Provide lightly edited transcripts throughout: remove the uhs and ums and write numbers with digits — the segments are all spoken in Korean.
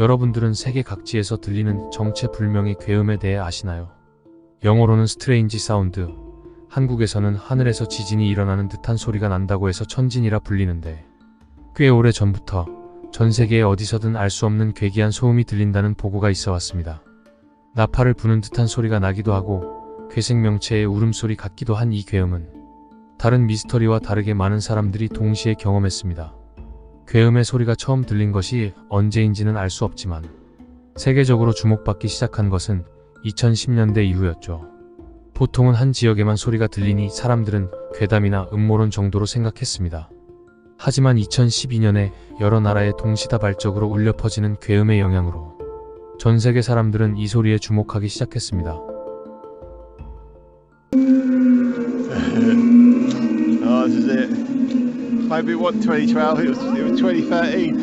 여러분들은 세계 각지에서 들리는 정체불명의 괴음에 대해 아시나요? 영어로는 스트레인지 사운드, 한국에서는 하늘에서 지진이 일어나는 듯한 소리가 난다고 해서 천진이라 불리는데, 꽤 오래 전부터 전 세계에 어디서든 알 수 없는 괴기한 소음이 들린다는 보고가 있어 왔습니다. 나팔을 부는 듯한 소리가 나기도 하고 괴생명체의 울음소리 같기도 한 이 괴음은 다른 미스터리와 다르게 많은 사람들이 동시에 경험했습니다. 괴음의 소리가 처음 들린 것이 언제인지는 알 수 없지만 세계적으로 주목받기 시작한 것은 2010년대 이후였죠. 보통은 한 지역에만 소리가 들리니 사람들은 괴담이나 음모론 정도로 생각했습니다. 하지만 2012년에 여러 나라에 동시다발적으로 울려 퍼지는 괴음의 영향으로 전 세계 사람들은 이 소리에 주목하기 시작했습니다. Oh, this is it. Maybe it wasn't 2012, it was 2013.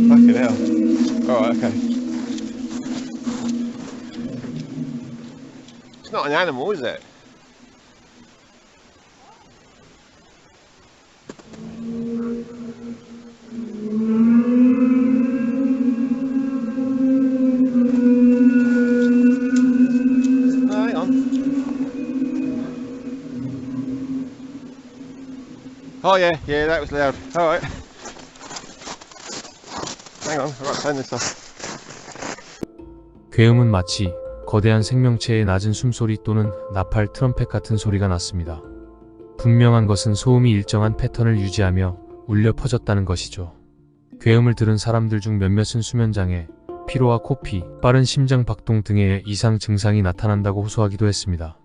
Fucking hell. Alright, okay. It's not an animal, is it? Hang on. Oh yeah, that was loud. Alright. Hang on, I've got to turn this off. 괴음은 마치 거대한 생명체의 낮은 숨소리 또는 나팔, 트럼펫 같은 소리가 났습니다. 분명한 것은 소음이 일정한 패턴을 유지하며 울려 퍼졌다는 것이죠. 괴음을 들은 사람들 중 몇몇은 수면장애, 피로와 코피, 빠른 심장 박동 등의 이상 증상이 나타난다고 호소하기도 했습니다.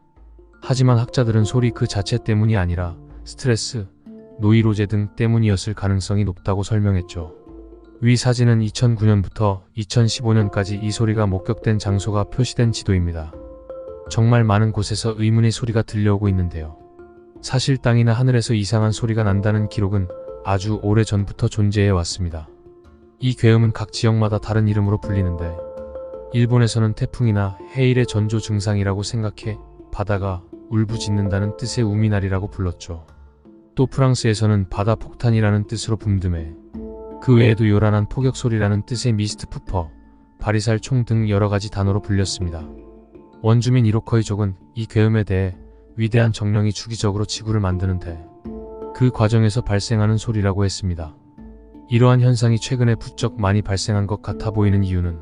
하지만 학자들은 소리 그 자체 때문이 아니라 스트레스, 노이로제 등 때문이었을 가능성이 높다고 설명했죠. 위 사진은 2009년부터 2015년까지 이 소리가 목격된 장소가 표시된 지도입니다. 정말 많은 곳에서 의문의 소리가 들려오고 있는데요. 사실 땅이나 하늘에서 이상한 소리가 난다는 기록은 아주 오래 전부터 존재해 왔습니다. 이 괴음은 각 지역마다 다른 이름으로 불리는데, 일본에서는 태풍이나 해일의 전조 증상이라고 생각해 바다가 울부짖는다는 뜻의 우미나리라고 불렀죠. 또 프랑스에서는 바다 폭탄이라는 뜻으로 붐듬해 그 외에도 요란한 포격소리라는 뜻의 미스트 푸퍼, 바리살 총 등 여러가지 단어로 불렸습니다. 원주민 이로커이족은 이 괴음에 대해 위대한 정령이 주기적으로 지구를 만드는데 그 과정에서 발생하는 소리라고 했습니다. 이러한 현상이 최근에 부쩍 많이 발생한 것 같아 보이는 이유는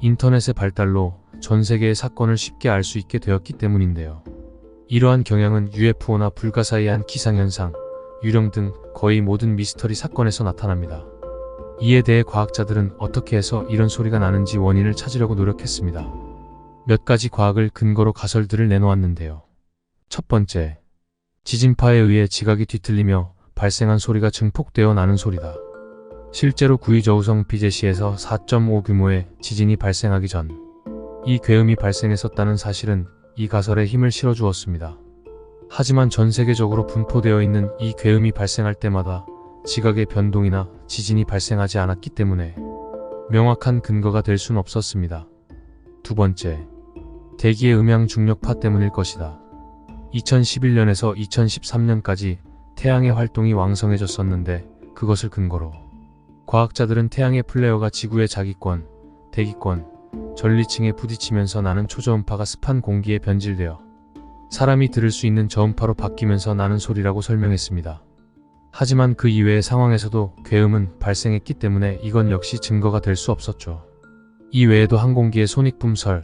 인터넷의 발달로 전 세계의 사건을 쉽게 알 수 있게 되었기 때문인데요. 이러한 경향은 UFO나 불가사의한 기상현상, 유령 등 거의 모든 미스터리 사건에서 나타납니다. 이에 대해 과학자들은 어떻게 해서 이런 소리가 나는지 원인을 찾으려고 노력했습니다. 몇 가지 과학을 근거로 가설들을 내놓았는데요. 첫 번째, 지진파에 의해 지각이 뒤틀리며 발생한 소리가 증폭되어 나는 소리다. 실제로 구이저우성 비제시에서 4.5 규모의 지진이 발생하기 전 이 괴음이 발생했었다는 사실은 이 가설에 힘을 실어주었습니다. 하지만 전 세계적으로 분포되어 있는 이 괴음이 발생할 때마다 지각의 변동이나 지진이 발생하지 않았기 때문에 명확한 근거가 될 수는 없었습니다. 두 번째, 대기의 음양 중력파 때문일 것이다. 2011년에서 2013년까지 태양의 활동이 왕성해졌었는데 그것을 근거로 과학자들은 태양의 플레어가 지구의 자기권, 대기권, 전리층에 부딪히면서 나는 초저음파가 습한 공기에 변질되어 사람이 들을 수 있는 저음파로 바뀌면서 나는 소리라고 설명했습니다. 하지만 그 이외의 상황에서도 괴음은 발생했기 때문에 이건 역시 증거가 될 수 없었죠. 이 외에도 항공기의 손익분설,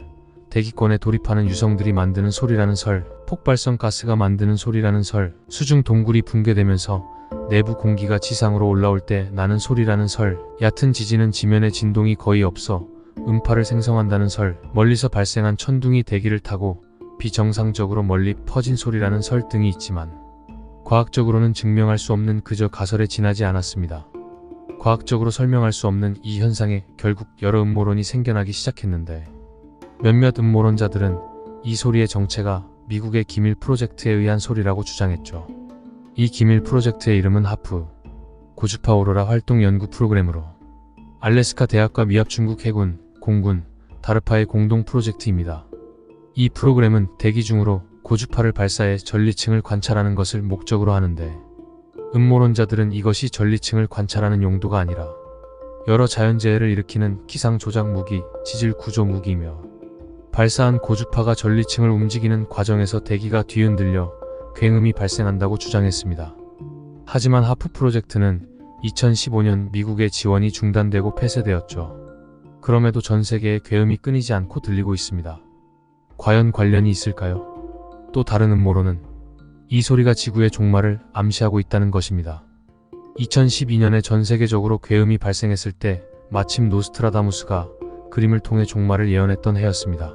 대기권에 돌입하는 유성들이 만드는 소리라는 설, 폭발성 가스가 만드는 소리라는 설, 수중 동굴이 붕괴되면서 내부 공기가 지상으로 올라올 때 나는 소리라는 설, 얕은 지진은 지면에 진동이 거의 없어 음파를 생성한다는 설, 멀리서 발생한 천둥이 대기를 타고 비정상적으로 멀리 퍼진 소리라는 설 등이 있지만 과학적으로는 증명할 수 없는 그저 가설에 지나지 않았습니다. 과학적으로 설명할 수 없는 이 현상에 결국 여러 음모론이 생겨나기 시작했는데, 몇몇 음모론자들은 이 소리의 정체가 미국의 기밀 프로젝트에 의한 소리라고 주장했죠. 이 기밀 프로젝트의 이름은 하프, 고주파 오로라 활동 연구 프로그램으로 알래스카 대학과 미합 중국 해군, 공군, 다르파의 공동 프로젝트입니다. 이 프로그램은 대기 중으로 고주파를 발사해 전리층을 관찰하는 것을 목적으로 하는데, 음모론자들은 이것이 전리층을 관찰하는 용도가 아니라 여러 자연재해를 일으키는 기상 조작 무기, 지질 구조 무기이며 발사한 고주파가 전리층을 움직이는 과정에서 대기가 뒤흔들려 굉음이 발생한다고 주장했습니다. 하지만 하프 프로젝트는 2015년 미국의 지원이 중단되고 폐쇄되었죠. 그럼에도 전 세계에 굉음이 끊이지 않고 들리고 있습니다. 과연 관련이 있을까요? 또 다른 음모론은 이 소리가 지구의 종말을 암시하고 있다는 것입니다. 2012년에 전 세계적으로 굉음이 발생했을 때 마침 노스트라다무스가 그림을 통해 종말을 예언했던 해였습니다.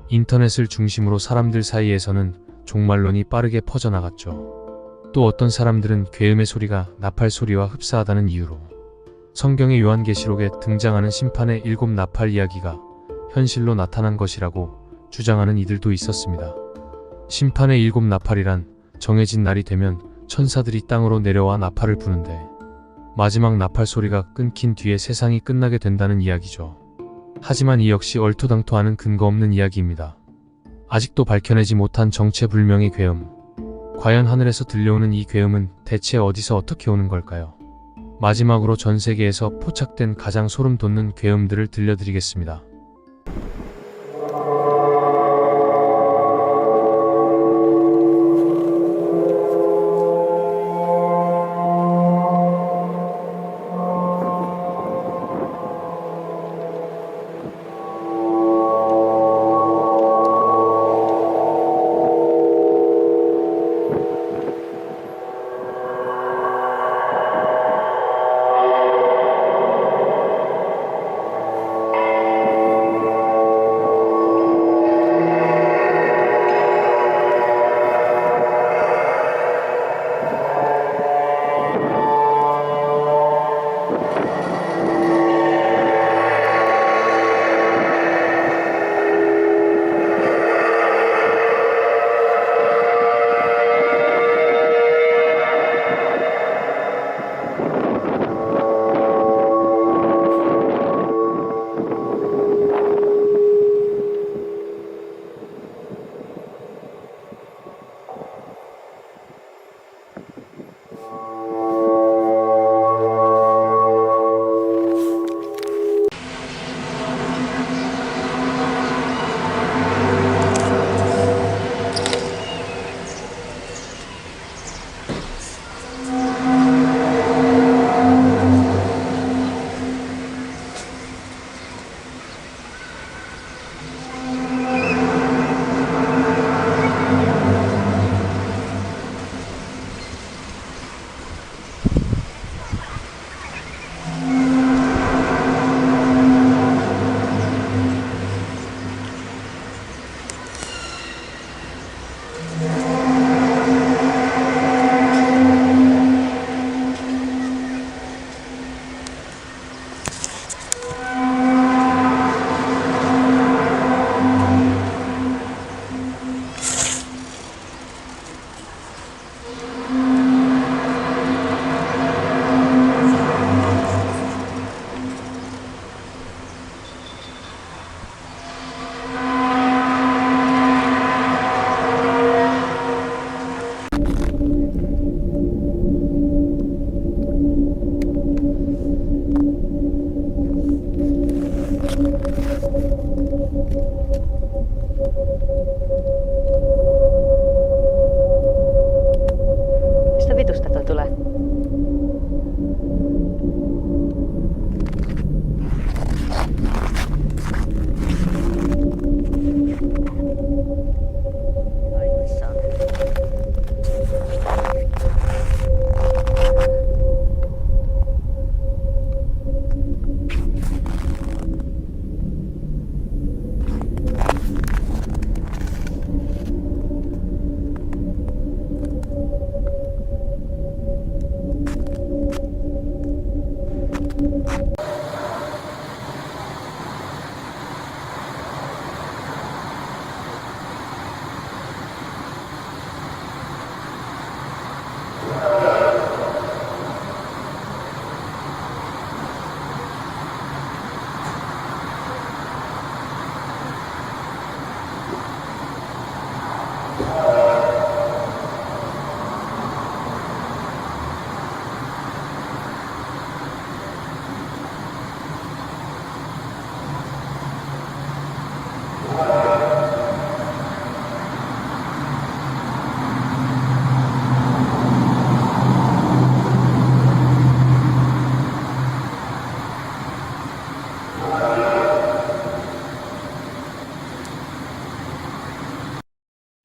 인터넷을 중심으로 사람들 사이에서는 종말론이 빠르게 퍼져나갔죠. 또 어떤 사람들은 굉음의 소리가 나팔 소리와 흡사하다는 이유로 성경의 요한계시록에 등장하는 심판의 7 나팔 이야기가 현실로 나타난 것이라고 주장하는 이들도 있었습니다. 심판의 7 나팔이란 정해진 날이 되면 천사들이 땅으로 내려와 나팔을 부는데 마지막 나팔 소리가 끊긴 뒤에 세상이 끝나게 된다는 이야기죠. 하지만 이 역시 얼토당토하는 근거 없는 이야기입니다. 아직도 밝혀내지 못한 정체불명의 굉음. 과연 하늘에서 들려오는 이 굉음은 대체 어디서 어떻게 오는 걸까요? 마지막으로 전 세계에서 포착된 가장 소름 돋는 굉음들을 들려드리겠습니다.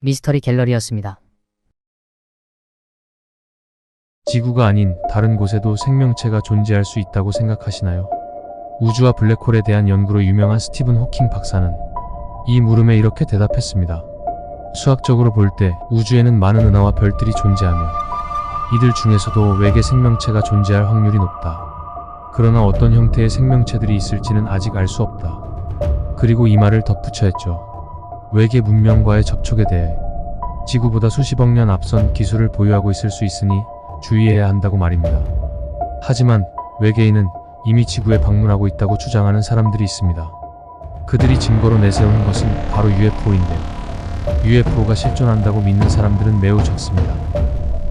미스터리 갤러리였습니다. 지구가 아닌 다른 곳에도 생명체가 존재할 수 있다고 생각하시나요? 우주와 블랙홀에 대한 연구로 유명한 스티븐 호킹 박사는 이 물음에 이렇게 대답했습니다. 수학적으로 볼 때 우주에는 많은 은하와 별들이 존재하며 이들 중에서도 외계 생명체가 존재할 확률이 높다. 그러나 어떤 형태의 생명체들이 있을지는 아직 알 수 없다. 그리고 이 말을 덧붙여 했죠. 외계 문명과의 접촉에 대해 지구보다 수십억 년 앞선 기술을 보유하고 있을 수 있으니 주의해야 한다고 말입니다. 하지만 외계인은 이미 지구에 방문하고 있다고 주장하는 사람들이 있습니다. 그들이 증거로 내세우는 것은 바로 UFO인데요. UFO가 실존한다고 믿는 사람들은 매우 적습니다.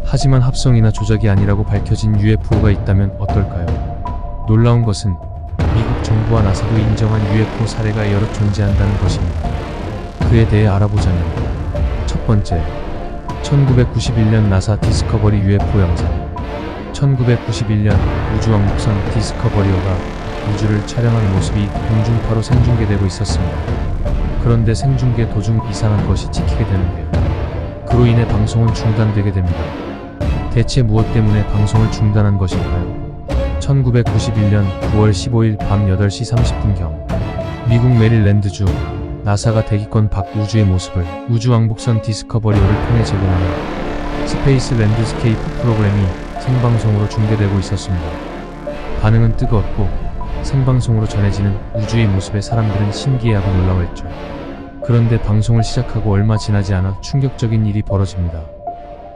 하지만 합성이나 조작이 아니라고 밝혀진 UFO가 있다면 어떨까요? 놀라운 것은 미국 정부와 나사도 인정한 UFO 사례가 여러 존재한다는 것입니다. 그에 대해 알아보자면 첫 번째, 1991년 나사 디스커버리 UFO 영상. 1991년 우주왕복선 디스커버리어가 우주를 촬영한 모습이 공중파로 생중계되고 있었습니다. 그런데 생중계 도중 이상한 것이 찍히게 되는데요. 그로 인해 방송은 중단되게 됩니다. 대체 무엇 때문에 방송을 중단한 것일까요? 1991년 9월 15일 밤 8시 30분경 미국 메릴랜드주 나사가 대기권 밖 우주의 모습을 우주왕복선 디스커버리어를 통해 제공하는 스페이스 랜드스케이프 프로그램이 생방송으로 중계되고 있었습니다. 반응은 뜨거웠고 생방송으로 전해지는 우주의 모습에 사람들은 신기해하고 놀라워했죠. 그런데 방송을 시작하고 얼마 지나지 않아 충격적인 일이 벌어집니다.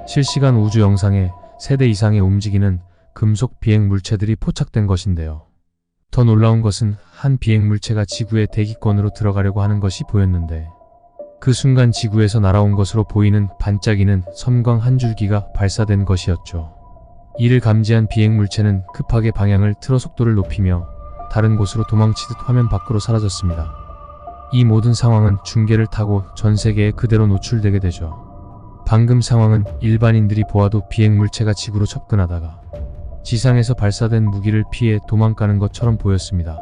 실시간 우주 영상에 3대 이상의 움직이는 금속 비행 물체들이 포착된 것인데요. 더 놀라운 것은 한 비행 물체가 지구의 대기권으로 들어가려고 하는 것이 보였는데 그 순간 지구에서 날아온 것으로 보이는 반짝이는 섬광 한 줄기가 발사된 것이었죠. 이를 감지한 비행 물체는 급하게 방향을 틀어 속도를 높이며 다른 곳으로 도망치듯 화면 밖으로 사라졌습니다. 이 모든 상황은 중계를 타고 전 세계에 그대로 노출되게 되죠. 방금 상황은 일반인들이 보아도 비행 물체가 지구로 접근하다가 지상에서 발사된 무기를 피해 도망가는 것처럼 보였습니다.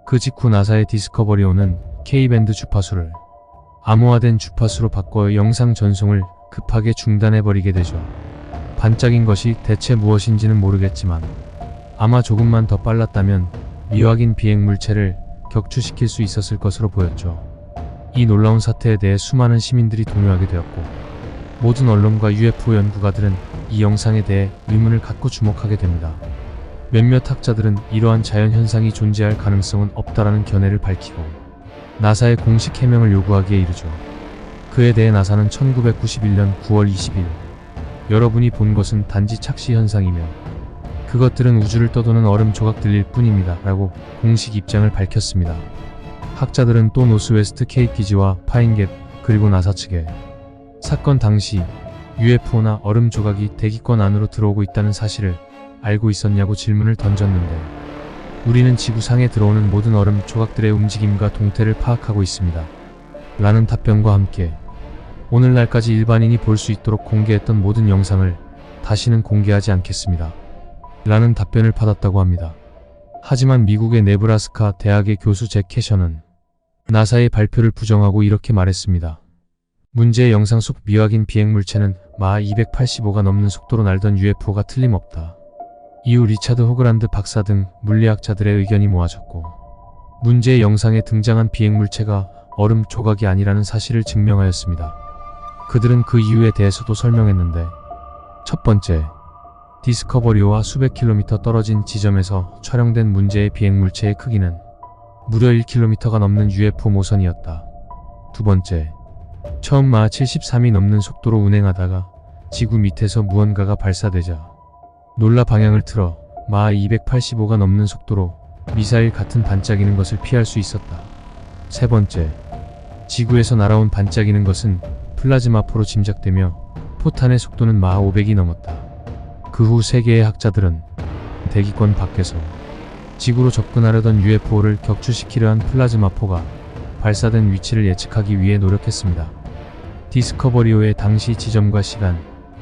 그 직후 나사의 디스커버리오는 K밴드 주파수를 암호화된 주파수로 바꿔 영상 전송을 급하게 중단해버리게 되죠. 반짝인 것이 대체 무엇인지는 모르겠지만 아마 조금만 더 빨랐다면 미확인 비행 물체를 격추시킬 수 있었을 것으로 보였죠. 이 놀라운 사태에 대해 수많은 시민들이 동요하게 되었고 모든 언론과 UFO 연구가들은 이 영상에 대해 의문을 갖고 주목하게 됩니다. 몇몇 학자들은 이러한 자연현상이 존재할 가능성은 없다라는 견해를 밝히고 나사의 공식 해명을 요구하기에 이르죠. 그에 대해 나사는 1991년 9월 20일 여러분이 본 것은 단지 착시 현상이며 그것들은 우주를 떠도는 얼음 조각들일 뿐입니다 라고 공식 입장을 밝혔습니다. 학자들은 또 노스웨스트 케이프 기지와 파인갭 그리고 나사 측에 사건 당시 UFO나 얼음 조각이 대기권 안으로 들어오고 있다는 사실을 알고 있었냐고 질문을 던졌는데 우리는 지구상에 들어오는 모든 얼음 조각들의 움직임과 동태를 파악하고 있습니다. 라는 답변과 함께 오늘날까지 일반인이 볼 수 있도록 공개했던 모든 영상을 다시는 공개하지 않겠습니다. 라는 답변을 받았다고 합니다. 하지만 미국의 네브라스카 대학의 교수 잭 캐셔는 나사의 발표를 부정하고 이렇게 말했습니다. 문제의 영상 속 미확인 비행 물체는 마하 285가 넘는 속도로 날던 UFO가 틀림없다. 이후 리차드 호그란드 박사 등 물리학자들의 의견이 모아졌고 문제의 영상에 등장한 비행 물체가 얼음 조각이 아니라는 사실을 증명하였습니다. 그들은 그 이유에 대해서도 설명했는데 첫 번째, 디스커버리오와 수백 킬로미터 떨어진 지점에서 촬영된 문제의 비행 물체의 크기는 무려 1km가 넘는 UFO 모선이었다. 두 번째, 처음 마하 73이 넘는 속도로 운행하다가 지구 밑에서 무언가가 발사되자 놀라 방향을 틀어 마하 285가 넘는 속도로 미사일 같은 반짝이는 것을 피할 수 있었다. 세 번째, 지구에서 날아온 반짝이는 것은 플라즈마포로 짐작되며 포탄의 속도는 마하 500이 넘었다. 그 후 세 개의 학자들은 대기권 밖에서 지구로 접근하려던 UFO를 격추시키려 한 플라즈마포가 발사된 위치를 예측하기 위해 노력했습니다. 디스커버리오의 당시 지점과 시간,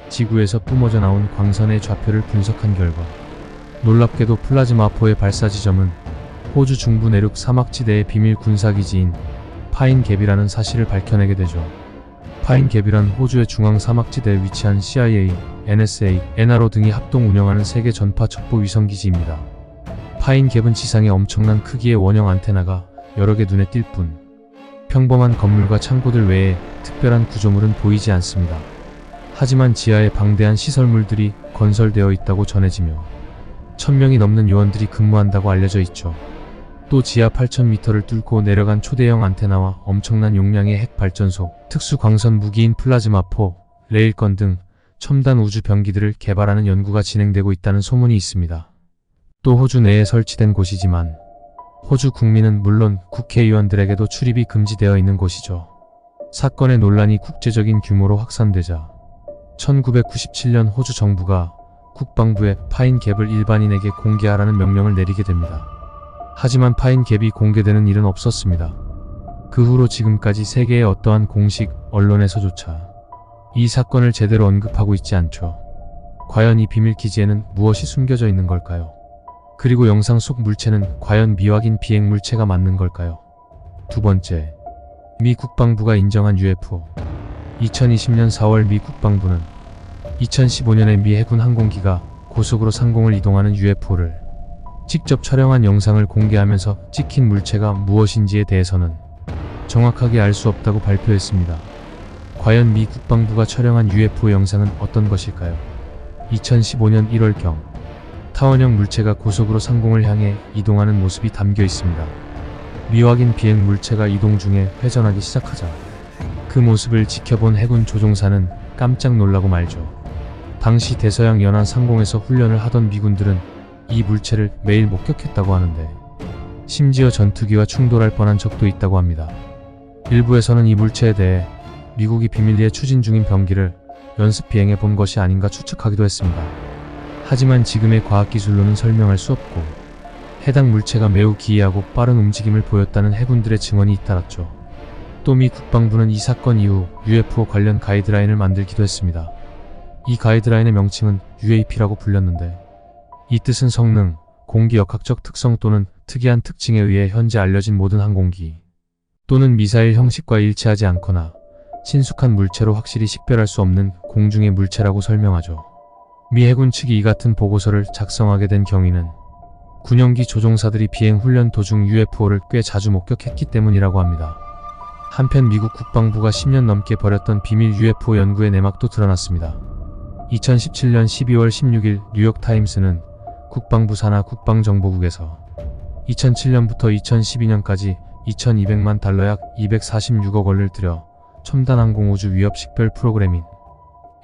지구에서 뿜어져 나온 광선의 좌표를 분석한 결과 놀랍게도 플라즈마포의 발사 지점은 호주 중부 내륙 사막지대의 비밀 군사기지인 파인갭이라는 사실을 밝혀내게 되죠. 파인갭이란 호주의 중앙 사막지대에 위치한 CIA, NSA, NRO 등이 합동 운영하는 세계 전파 첩보 위성기지입니다. 파인갭은 지상에 엄청난 크기의 원형 안테나가 여러 개 눈에 띌 뿐, 평범한 건물과 창고들 외에 특별한 구조물은 보이지 않습니다. 하지만 지하에 방대한 시설물들이 건설되어 있다고 전해지며 1000명이 넘는 요원들이 근무한다고 알려져 있죠. 또 지하 8000m를 뚫고 내려간 초대형 안테나와 엄청난 용량의 핵 발전소, 특수 광선 무기인 플라즈마포, 레일건 등 첨단 우주 병기들을 개발하는 연구가 진행되고 있다는 소문이 있습니다. 또 호주 내에 설치된 곳이지만 호주 국민은 물론 국회의원들에게도 출입이 금지되어 있는 곳이죠. 사건의 논란이 국제적인 규모로 확산되자 1997년 호주 정부가 국방부에 파인갭을 일반인에게 공개하라는 명령을 내리게 됩니다. 하지만 파인갭이 공개되는 일은 없었습니다. 그 후로 지금까지 세계의 어떠한 공식 언론에서조차 이 사건을 제대로 언급하고 있지 않죠. 과연 이 비밀기지에는 무엇이 숨겨져 있는 걸까요? 그리고 영상 속 물체는 과연 미확인 비행물체가 맞는 걸까요? 두 번째, 미 국방부가 인정한 UFO. 2020년 4월 미 국방부는 2015년에 미 해군 항공기가 고속으로 상공을 이동하는 UFO를 직접 촬영한 영상을 공개하면서 찍힌 물체가 무엇인지에 대해서는 정확하게 알 수 없다고 발표했습니다. 과연 미 국방부가 촬영한 UFO 영상은 어떤 것일까요? 2015년 1월경 타원형 물체가 고속으로 상공을 향해 이동하는 모습이 담겨 있습니다. 미확인 비행 물체가 이동 중에 회전하기 시작하자 그 모습을 지켜본 해군 조종사는 깜짝 놀라고 말죠. 당시 대서양 연안 상공에서 훈련을 하던 미군들은 이 물체를 매일 목격했다고 하는데 심지어 전투기와 충돌할 뻔한 적도 있다고 합니다. 일부에서는 이 물체에 대해 미국이 비밀리에 추진 중인 병기를 연습 비행해 본 것이 아닌가 추측하기도 했습니다. 하지만 지금의 과학기술로는 설명할 수 없고 해당 물체가 매우 기이하고 빠른 움직임을 보였다는 해군들의 증언이 잇따랐죠. 또 미 국방부는 이 사건 이후 UFO 관련 가이드라인을 만들기도 했습니다. 이 가이드라인의 명칭은 UAP라고 불렸는데 이 뜻은 성능, 공기 역학적 특성 또는 특이한 특징에 의해 현재 알려진 모든 항공기 또는 미사일 형식과 일치하지 않거나 친숙한 물체로 확실히 식별할 수 없는 공중의 물체라고 설명하죠. 미 해군 측이 이 같은 보고서를 작성하게 된 경위는 군용기 조종사들이 비행 훈련 도중 UFO를 꽤 자주 목격했기 때문이라고 합니다. 한편 미국 국방부가 10년 넘게 벌였던 비밀 UFO 연구의 내막도 드러났습니다. 2017년 12월 16일 뉴욕타임스는 국방부 산하 국방정보국에서 2007년부터 2012년까지 2200만 달러 약 246억 원을 들여 첨단 항공우주 위협 식별 프로그램인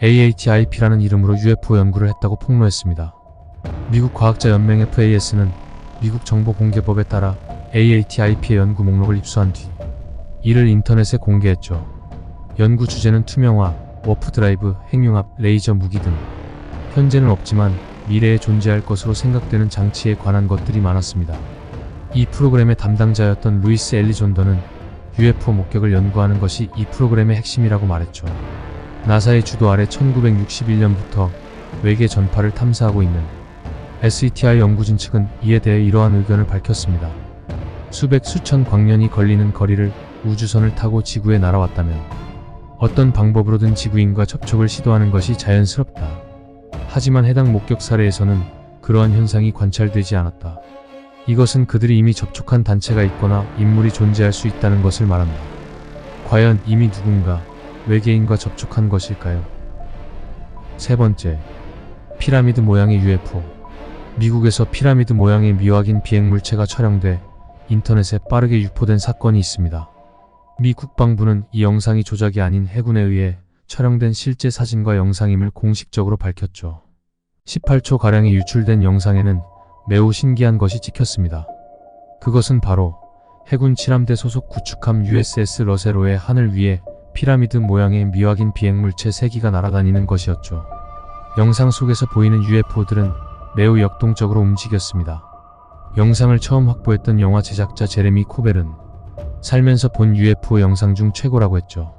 AATIP라는 이름으로 UFO 연구를 했다고 폭로했습니다. 미국 과학자 연맹 FAS는 미국 정보공개법에 따라 AATIP의 연구 목록을 입수한 뒤 이를 인터넷에 공개했죠. 연구 주제는 투명화, 워프 드라이브, 핵융합, 레이저 무기 등 현재는 없지만 미래에 존재할 것으로 생각되는 장치에 관한 것들이 많았습니다. 이 프로그램의 담당자였던 루이스 엘리존더는 UFO 목격을 연구하는 것이 이 프로그램의 핵심이라고 말했죠. 나사의 주도 아래 1961년부터 외계 전파를 탐사하고 있는 SETI 연구진 측은 이에 대해 이러한 의견을 밝혔습니다. 수백 수천 광년이 걸리는 거리를 우주선을 타고 지구에 날아왔다면 어떤 방법으로든 지구인과 접촉을 시도하는 것이 자연스럽다. 하지만 해당 목격 사례에서는 그러한 현상이 관찰되지 않았다. 이것은 그들이 이미 접촉한 단체가 있거나 인물이 존재할 수 있다는 것을 말합니다. 과연 이미 누군가 외계인과 접촉한 것일까요? 세 번째, 피라미드 모양의 UFO. 미국에서 피라미드 모양의 미확인 비행물체가 촬영돼 인터넷에 빠르게 유포된 사건이 있습니다. 미 국방부는 이 영상이 조작이 아닌 해군에 의해 촬영된 실제 사진과 영상임을 공식적으로 밝혔죠. 18초가량의 유출된 영상에는 매우 신기한 것이 찍혔습니다. 그것은 바로 해군 칠함대 소속 구축함 USS 러세로의 하늘 위에 피라미드 모양의 미확인 비행물체 3기가 날아다니는 것이었죠. 영상 속에서 보이는 UFO들은 매우 역동적으로 움직였습니다. 영상을 처음 확보했던 영화 제작자 제레미 코벨은 살면서 본 UFO 영상 중 최고라고 했죠.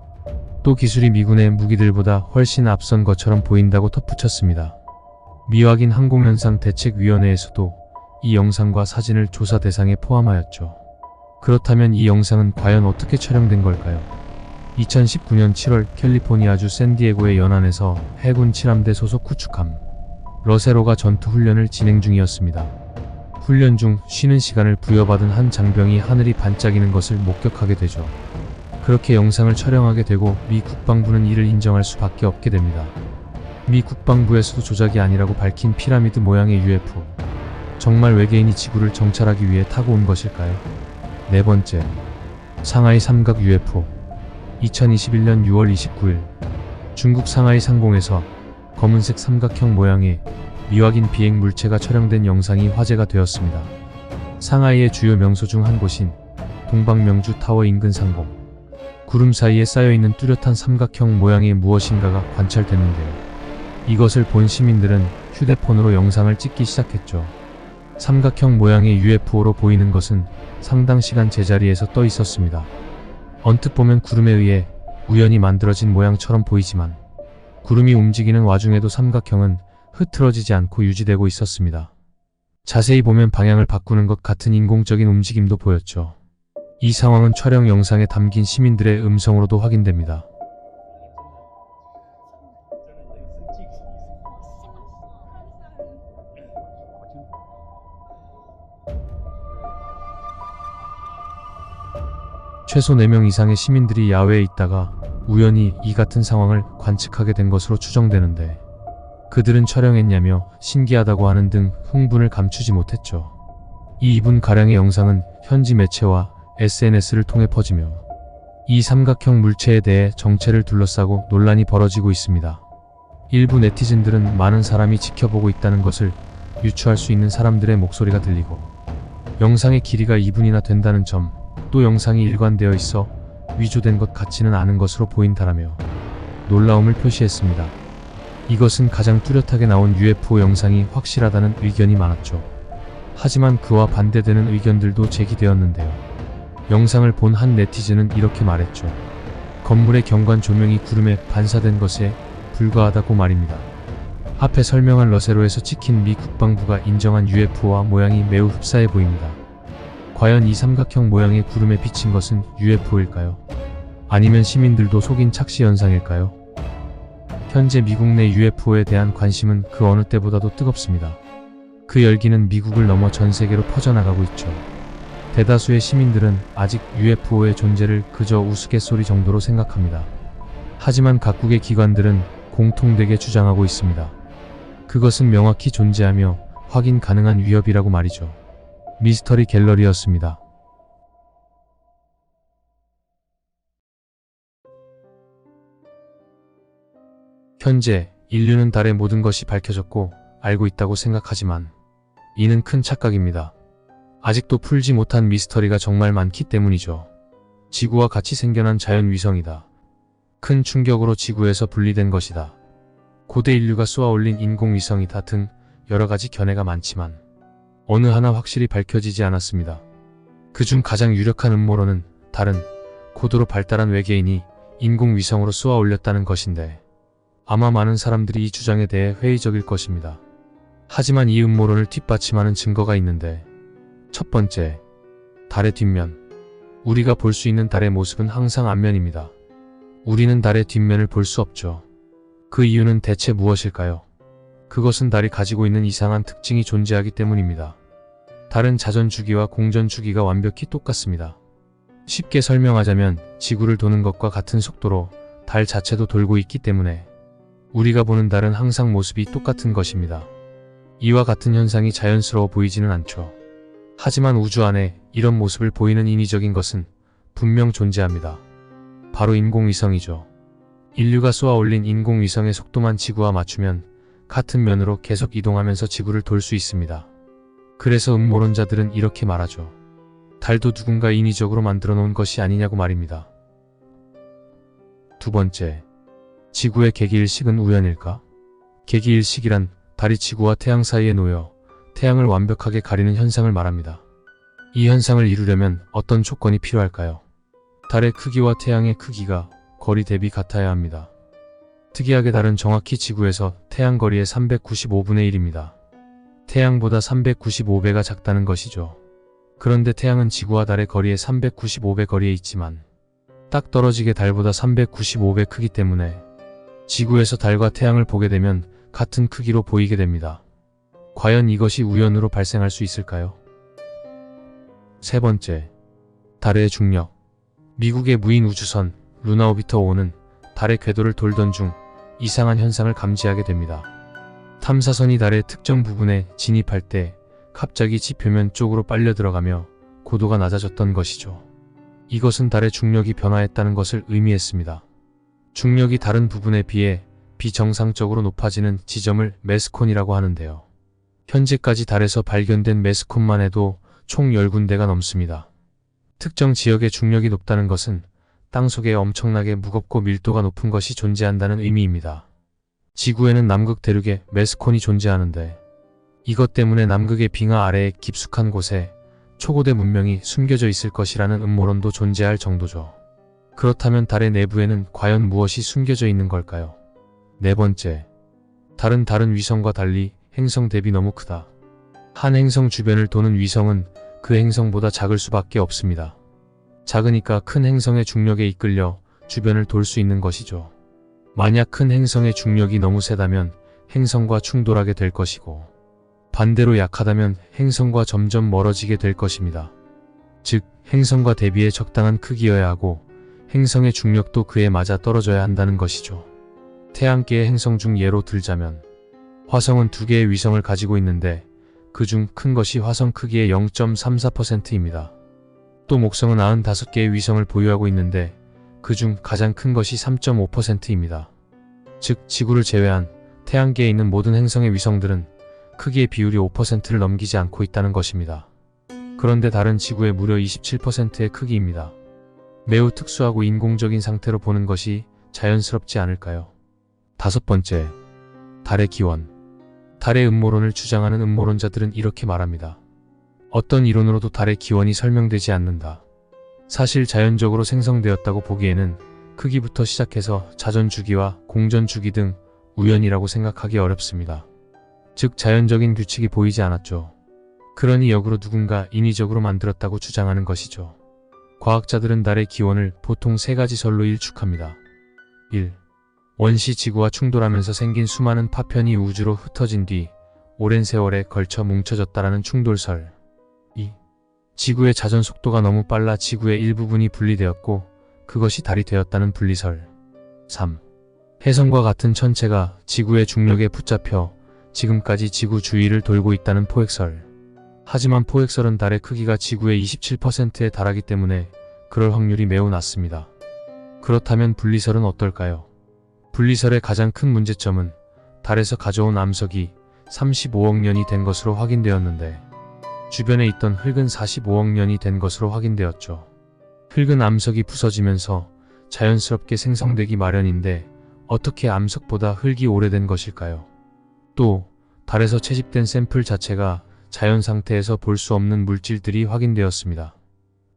또 기술이 미군의 무기들보다 훨씬 앞선 것처럼 보인다고 덧붙였습니다. 미확인 항공현상 대책위원회에서도 이 영상과 사진을 조사 대상에 포함하였죠. 그렇다면 이 영상은 과연 어떻게 촬영된 걸까요? 2019년 7월 캘리포니아주 샌디에고의 연안에서 해군 7함대 소속 구축함 러세로가 전투 훈련을 진행 중이었습니다. 훈련 중 쉬는 시간을 부여받은 한 장병이 하늘이 반짝이는 것을 목격하게 되죠. 그렇게 영상을 촬영하게 되고 미 국방부는 이를 인정할 수밖에 없게 됩니다. 미 국방부에서도 조작이 아니라고 밝힌 피라미드 모양의 UFO. 정말 외계인이 지구를 정찰하기 위해 타고 온 것일까요? 네 번째, 상하이 삼각 UFO. 2021년 6월 29일 중국 상하이 상공에서 검은색 삼각형 모양의 미확인 비행 물체가 촬영된 영상이 화제가 되었습니다. 상하이의 주요 명소 중 한 곳인 동방명주 타워 인근 상공. 구름 사이에 쌓여있는 뚜렷한 삼각형 모양의 무엇인가가 관찰됐는데요. 이것을 본 시민들은 휴대폰으로 영상을 찍기 시작했죠. 삼각형 모양의 UFO로 보이는 것은 상당 시간 제자리에서 떠 있었습니다. 언뜻 보면 구름에 의해 우연히 만들어진 모양처럼 보이지만 구름이 움직이는 와중에도 삼각형은 흐트러지지 않고 유지되고 있었습니다. 자세히 보면 방향을 바꾸는 것 같은 인공적인 움직임도 보였죠. 이 상황은 촬영 영상에 담긴 시민들의 음성으로도 확인됩니다. 최소 4명 이상의 시민들이 야외에 있다가 우연히 이 같은 상황을 관측하게 된 것으로 추정되는데 그들은 촬영했냐며 신기하다고 하는 등 흥분을 감추지 못했죠. 이 2분가량의 영상은 현지 매체와 SNS를 통해 퍼지며 이 삼각형 물체에 대해 정체를 둘러싸고 논란이 벌어지고 있습니다. 일부 네티즌들은 많은 사람이 지켜보고 있다는 것을 유추할 수 있는 사람들의 목소리가 들리고 영상의 길이가 2분이나 된다는 점, 또 영상이 일관되어 있어 위조된 것 같지는 않은 것으로 보인다라며 놀라움을 표시했습니다. 이것은 가장 뚜렷하게 나온 UFO 영상이 확실하다는 의견이 많았죠. 하지만 그와 반대되는 의견들도 제기되었는데요. 영상을 본 한 네티즌은 이렇게 말했죠. 건물의 경관 조명이 구름에 반사된 것에 불과하다고 말입니다. 앞에 설명한 러세로에서 찍힌 미 국방부가 인정한 UFO와 모양이 매우 흡사해 보입니다. 과연 이 삼각형 모양의 구름에 비친 것은 UFO일까요? 아니면 시민들도 속인 착시 현상일까요? 현재 미국 내 UFO에 대한 관심은 그 어느 때보다도 뜨겁습니다. 그 열기는 미국을 넘어 전 세계로 퍼져나가고 있죠. 대다수의 시민들은 아직 UFO의 존재를 그저 우스갯소리 정도로 생각합니다. 하지만 각국의 기관들은 공통되게 주장하고 있습니다. 그것은 명확히 존재하며 확인 가능한 위협이라고 말이죠. 미스터리 갤러리였습니다. 현재 인류는 달의 모든 것이 밝혀졌고 알고 있다고 생각하지만 이는 큰 착각입니다. 아직도 풀지 못한 미스터리가 정말 많기 때문이죠. 지구와 같이 생겨난 자연위성이다. 큰 충격으로 지구에서 분리된 것이다. 고대 인류가 쏘아올린 인공위성이다 등 여러가지 견해가 많지만 어느 하나 확실히 밝혀지지 않았습니다. 그중 가장 유력한 음모론은 달은 고도로 발달한 외계인이 인공위성으로 쏘아 올렸다는 것인데 아마 많은 사람들이 이 주장에 대해 회의적일 것입니다. 하지만 이 음모론을 뒷받침하는 증거가 있는데 첫 번째, 달의 뒷면. 우리가 볼 수 있는 달의 모습은 항상 앞면입니다. 우리는 달의 뒷면을 볼 수 없죠. 그 이유는 대체 무엇일까요? 그것은 달이 가지고 있는 이상한 특징이 존재하기 때문입니다. 달은 자전 주기와 공전 주기가 완벽히 똑같습니다. 쉽게 설명하자면 지구를 도는 것과 같은 속도로 달 자체도 돌고 있기 때문에 우리가 보는 달은 항상 모습이 똑같은 것입니다. 이와 같은 현상이 자연스러워 보이지는 않죠. 하지만 우주 안에 이런 모습을 보이는 인위적인 것은 분명 존재합니다. 바로 인공위성이죠. 인류가 쏘아 올린 인공위성의 속도만 지구와 맞추면 같은 면으로 계속 이동하면서 지구를 돌 수 있습니다. 그래서 음모론자들은 이렇게 말하죠. 달도 누군가 인위적으로 만들어 놓은 것이 아니냐고 말입니다. 두 번째, 지구의 개기일식은 우연일까? 개기일식이란 달이 지구와 태양 사이에 놓여 태양을 완벽하게 가리는 현상을 말합니다. 이 현상을 이루려면 어떤 조건이 필요할까요? 달의 크기와 태양의 크기가 거리 대비 같아야 합니다. 특이하게 달은 정확히 지구에서 태양 거리의 395분의 1입니다. 태양보다 395배가 작다는 것이죠. 그런데 태양은 지구와 달의 거리에 395배 거리에 있지만 딱 떨어지게 달보다 395배 크기 때문에 지구에서 달과 태양을 보게 되면 같은 크기로 보이게 됩니다. 과연 이것이 우연으로 발생할 수 있을까요? 세 번째, 달의 중력. 미국의 무인 우주선 루나 오비터 5는 달의 궤도를 돌던 중 이상한 현상을 감지하게 됩니다. 탐사선이 달의 특정 부분에 진입할 때 갑자기 지표면 쪽으로 빨려 들어가며 고도가 낮아졌던 것이죠. 이것은 달의 중력이 변화했다는 것을 의미했습니다. 중력이 다른 부분에 비해 비정상적으로 높아지는 지점을 메스콘이라고 하는데요. 현재까지 달에서 발견된 메스콘만 해도 총 10군데가 넘습니다. 특정 지역의 중력이 높다는 것은 땅 속에 엄청나게 무겁고 밀도가 높은 것이 존재한다는 의미입니다. 지구에는 남극 대륙에 메스콘이 존재하는데 이것 때문에 남극의 빙하 아래의 깊숙한 곳에 초고대 문명이 숨겨져 있을 것이라는 음모론도 존재할 정도죠. 그렇다면 달의 내부에는 과연 무엇이 숨겨져 있는 걸까요? 네 번째, 다른 위성과 달리 행성 대비 너무 크다. 한 행성 주변을 도는 위성은 그 행성보다 작을 수밖에 없습니다. 작으니까 큰 행성의 중력에 이끌려 주변을 돌 수 있는 것이죠. 만약 큰 행성의 중력이 너무 세다면 행성과 충돌하게 될 것이고 반대로 약하다면 행성과 점점 멀어지게 될 것입니다. 즉, 행성과 대비해 적당한 크기여야 하고 행성의 중력도 그에 맞아 떨어져야 한다는 것이죠. 태양계의 행성 중 예로 들자면 화성은 2개의 위성을 가지고 있는데 그중 큰 것이 화성 크기의 0.34%입니다. 또 목성은 95개의 위성을 보유하고 있는데 그중 가장 큰 것이 3.5%입니다. 즉, 지구를 제외한 태양계에 있는 모든 행성의 위성들은 크기의 비율이 5%를 넘기지 않고 있다는 것입니다. 그런데 달은 지구의 무려 27%의 크기입니다. 매우 특수하고 인공적인 상태로 보는 것이 자연스럽지 않을까요? 다섯 번째, 달의 기원. 달의 음모론을 주장하는 음모론자들은 이렇게 말합니다. 어떤 이론으로도 달의 기원이 설명되지 않는다. 사실 자연적으로 생성되었다고 보기에는 크기부터 시작해서 자전주기와 공전주기 등 우연이라고 생각하기 어렵습니다. 즉, 자연적인 규칙이 보이지 않았죠. 그러니 역으로 누군가 인위적으로 만들었다고 주장하는 것이죠. 과학자들은 달의 기원을 보통 3가지 설로 일축합니다. 1. 원시 지구와 충돌하면서 생긴 수많은 파편이 우주로 흩어진 뒤 오랜 세월에 걸쳐 뭉쳐졌다라는 충돌설. 2. 지구의 자전 속도가 너무 빨라 지구의 일부분이 분리되었고 그것이 달이 되었다는 분리설. 3. 혜성과 같은 천체가 지구의 중력에 붙잡혀 지금까지 지구 주위를 돌고 있다는 포획설. 하지만 포획설은 달의 크기가 지구의 27%에 달하기 때문에 그럴 확률이 매우 낮습니다. 그렇다면 분리설은 어떨까요? 분리설의 가장 큰 문제점은 달에서 가져온 암석이 35억 년이 된 것으로 확인되었는데 주변에 있던 흙은 45억 년이 된 것으로 확인되었죠. 흙은 암석이 부서지면서 자연스럽게 생성되기 마련인데 어떻게 암석보다 흙이 오래된 것일까요? 또 달에서 채집된 샘플 자체가 자연 상태에서 볼 수 없는 물질들이 확인되었습니다.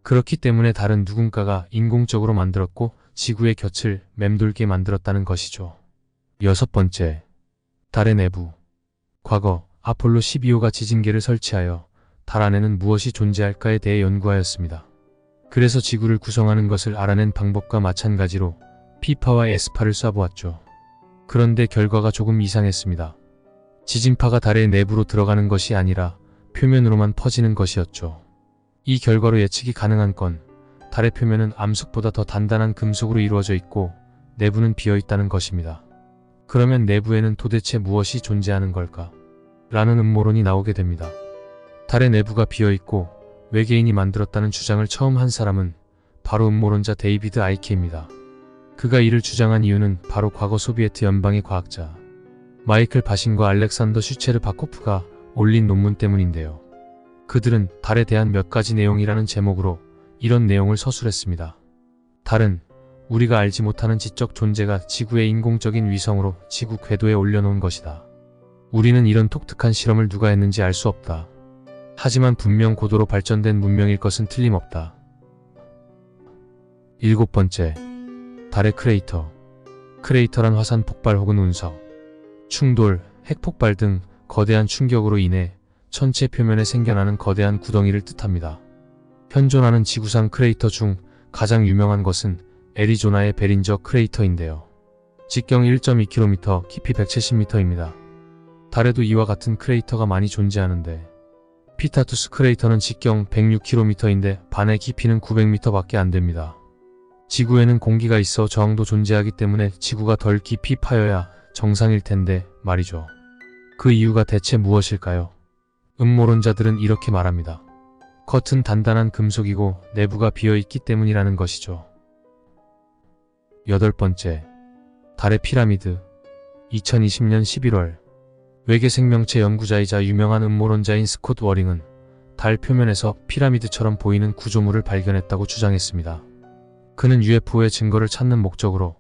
그렇기 때문에 달은 누군가가 인공적으로 만들었고 지구의 곁을 맴돌게 만들었다는 것이죠. 여섯 번째, 달의 내부. 과거 아폴로 12호가 지진계를 설치하여 달 안에는 무엇이 존재할까에 대해 연구하였습니다. 그래서 지구를 구성하는 것을 알아낸 방법과 마찬가지로 피파와 에스파를 쏴보았죠. 그런데 결과가 조금 이상했습니다. 지진파가 달의 내부로 들어가는 것이 아니라 표면으로만 퍼지는 것이었죠. 이 결과로 예측이 가능한 건 달의 표면은 암석보다 더 단단한 금속으로 이루어져 있고 내부는 비어있다는 것입니다. 그러면 내부에는 도대체 무엇이 존재하는 걸까? 라는 음모론이 나오게 됩니다. 달의 내부가 비어있고 외계인이 만들었다는 주장을 처음 한 사람은 바로 음모론자 데이비드 아이케입니다. 그가 이를 주장한 이유는 바로 과거 소비에트 연방의 과학자 마이클 바신과 알렉산더 슈체르바코프가 올린 논문 때문인데요. 그들은 달에 대한 몇 가지 내용이라는 제목으로 이런 내용을 서술했습니다. 달은 우리가 알지 못하는 지적 존재가 지구의 인공적인 위성으로 지구 궤도에 올려놓은 것이다. 우리는 이런 독특한 실험을 누가 했는지 알 수 없다. 하지만 분명 고도로 발전된 문명일 것은 틀림없다. 일곱 번째, 달의 크레이터. 크레이터란 화산 폭발 혹은 운석, 충돌, 핵폭발 등 거대한 충격으로 인해 천체 표면에 생겨나는 거대한 구덩이를 뜻합니다. 현존하는 지구상 크레이터 중 가장 유명한 것은 애리조나의 베린저 크레이터인데요. 직경 1.2km, 깊이 170m입니다. 달에도 이와 같은 크레이터가 많이 존재하는데 피타투스 크레이터는 직경 106km인데 반의 깊이는 900m밖에 안 됩니다. 지구에는 공기가 있어 저항도 존재하기 때문에 지구가 덜 깊이 파여야 정상일 텐데 말이죠. 그 이유가 대체 무엇일까요? 음모론자들은 이렇게 말합니다. 겉은 단단한 금속이고 내부가 비어있기 때문이라는 것이죠. 8번째, 달의 피라미드. 2020년 11월 외계 생명체 연구자이자 유명한 음모론자인 스콧 워링은 달 표면에서 피라미드처럼 보이는 구조물을 발견했다고 주장했습니다. 그는 UFO의 증거를 찾는 목적으로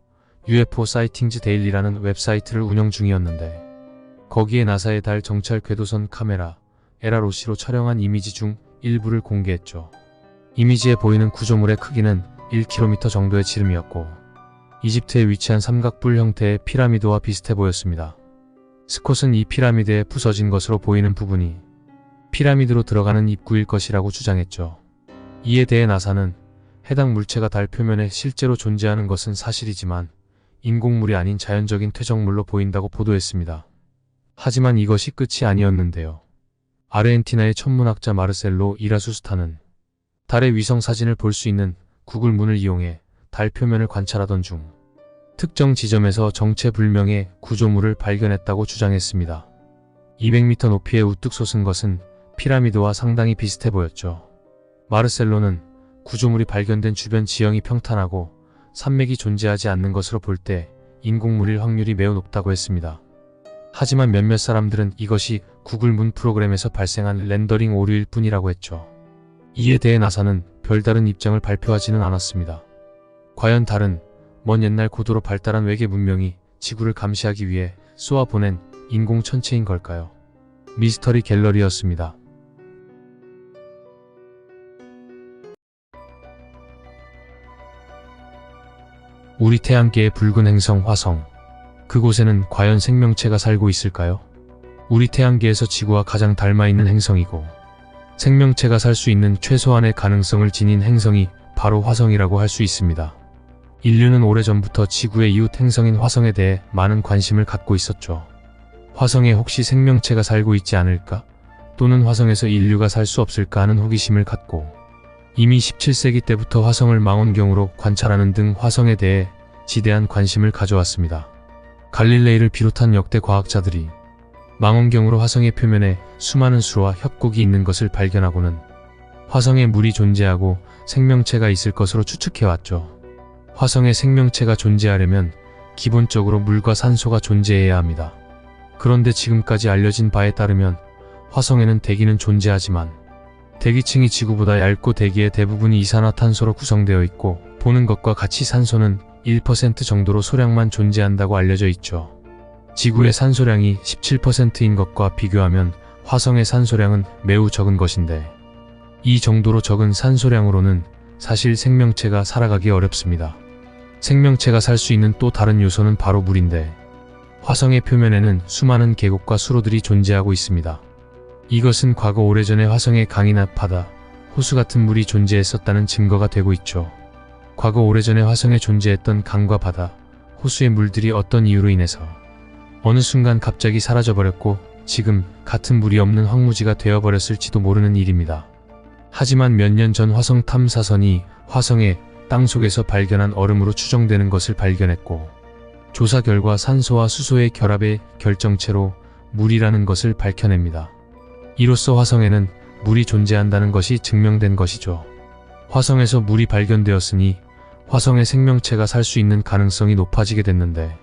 UFO 사이팅즈 데일리라는 웹사이트를 운영 중이었는데 거기에 나사의 달 정찰 궤도선 카메라 에라로시로 촬영한 이미지 중 일부를 공개했죠. 이미지에 보이는 구조물의 크기는 1km 정도의 지름이었고 이집트에 위치한 삼각뿔 형태의 피라미드와 비슷해 보였습니다. 스콧은 이 피라미드에 부서진 것으로 보이는 부분이 피라미드로 들어가는 입구일 것이라고 주장했죠. 이에 대해 나사는 해당 물체가 달 표면에 실제로 존재하는 것은 사실이지만 인공물이 아닌 자연적인 퇴적물로 보인다고 보도했습니다. 하지만 이것이 끝이 아니었는데요. 아르헨티나의 천문학자 마르셀로 이라수스타는 달의 위성 사진을 볼 수 있는 구글 문을 이용해 달 표면을 관찰하던 중 특정 지점에서 정체불명의 구조물을 발견했다고 주장했습니다. 200m 높이에 우뚝 솟은 것은 피라미드와 상당히 비슷해 보였죠. 마르셀로는 구조물이 발견된 주변 지형이 평탄하고 산맥이 존재하지 않는 것으로 볼 때 인공물일 확률이 매우 높다고 했습니다. 하지만 몇몇 사람들은 이것이 구글 문 프로그램에서 발생한 렌더링 오류일 뿐이라고 했죠. 이에 대해 나사는 별다른 입장을 발표하지는 않았습니다. 과연 달은 먼 옛날 고도로 발달한 외계 문명이 지구를 감시하기 위해 쏘아 보낸 인공 천체인 걸까요? 미스터리 갤러리였습니다. 우리 태양계의 붉은 행성 화성. 그곳에는 과연 생명체가 살고 있을까요? 우리 태양계에서 지구와 가장 닮아있는 행성이고 생명체가 살 수 있는 최소한의 가능성을 지닌 행성이 바로 화성이라고 할 수 있습니다. 인류는 오래전부터 지구의 이웃 행성인 화성에 대해 많은 관심을 갖고 있었죠. 화성에 혹시 생명체가 살고 있지 않을까? 또는 화성에서 인류가 살 수 없을까 하는 호기심을 갖고 이미 17세기 때부터 화성을 망원경으로 관찰하는 등 화성에 대해 지대한 관심을 가져왔습니다. 갈릴레이를 비롯한 역대 과학자들이 망원경으로 화성의 표면에 수많은 수로와 협곡이 있는 것을 발견하고는 화성에 물이 존재하고 생명체가 있을 것으로 추측해왔죠. 화성에 생명체가 존재하려면 기본적으로 물과 산소가 존재해야 합니다. 그런데 지금까지 알려진 바에 따르면 화성에는 대기는 존재하지만 대기층이 지구보다 얇고 대기의 대부분이 이산화탄소로 구성되어 있고 보는 것과 같이 산소는 1% 정도로 소량만 존재한다고 알려져 있죠. 지구의 산소량이 17%인 것과 비교하면 화성의 산소량은 매우 적은 것인데 이 정도로 적은 산소량으로는 사실 생명체가 살아가기 어렵습니다. 생명체가 살 수 있는 또 다른 요소는 바로 물인데 화성의 표면에는 수많은 계곡과 수로들이 존재하고 있습니다. 이것은 과거 오래전에 화성에 강이나 바다, 호수 같은 물이 존재했었다는 증거가 되고 있죠. 과거 오래전에 화성에 존재했던 강과 바다, 호수의 물들이 어떤 이유로 인해서 어느 순간 갑자기 사라져버렸고 지금 같은 물이 없는 황무지가 되어버렸을지도 모르는 일입니다. 하지만 몇 년 전 화성 탐사선이 화성의 땅속에서 발견한 얼음으로 추정되는 것을 발견했고 조사 결과 산소와 수소의 결합의 결정체로 물이라는 것을 밝혀냅니다. 이로써 화성에는 물이 존재한다는 것이 증명된 것이죠. 화성에서 물이 발견되었으니 화성에 생명체가 살 수 있는 가능성이 높아지게 됐는데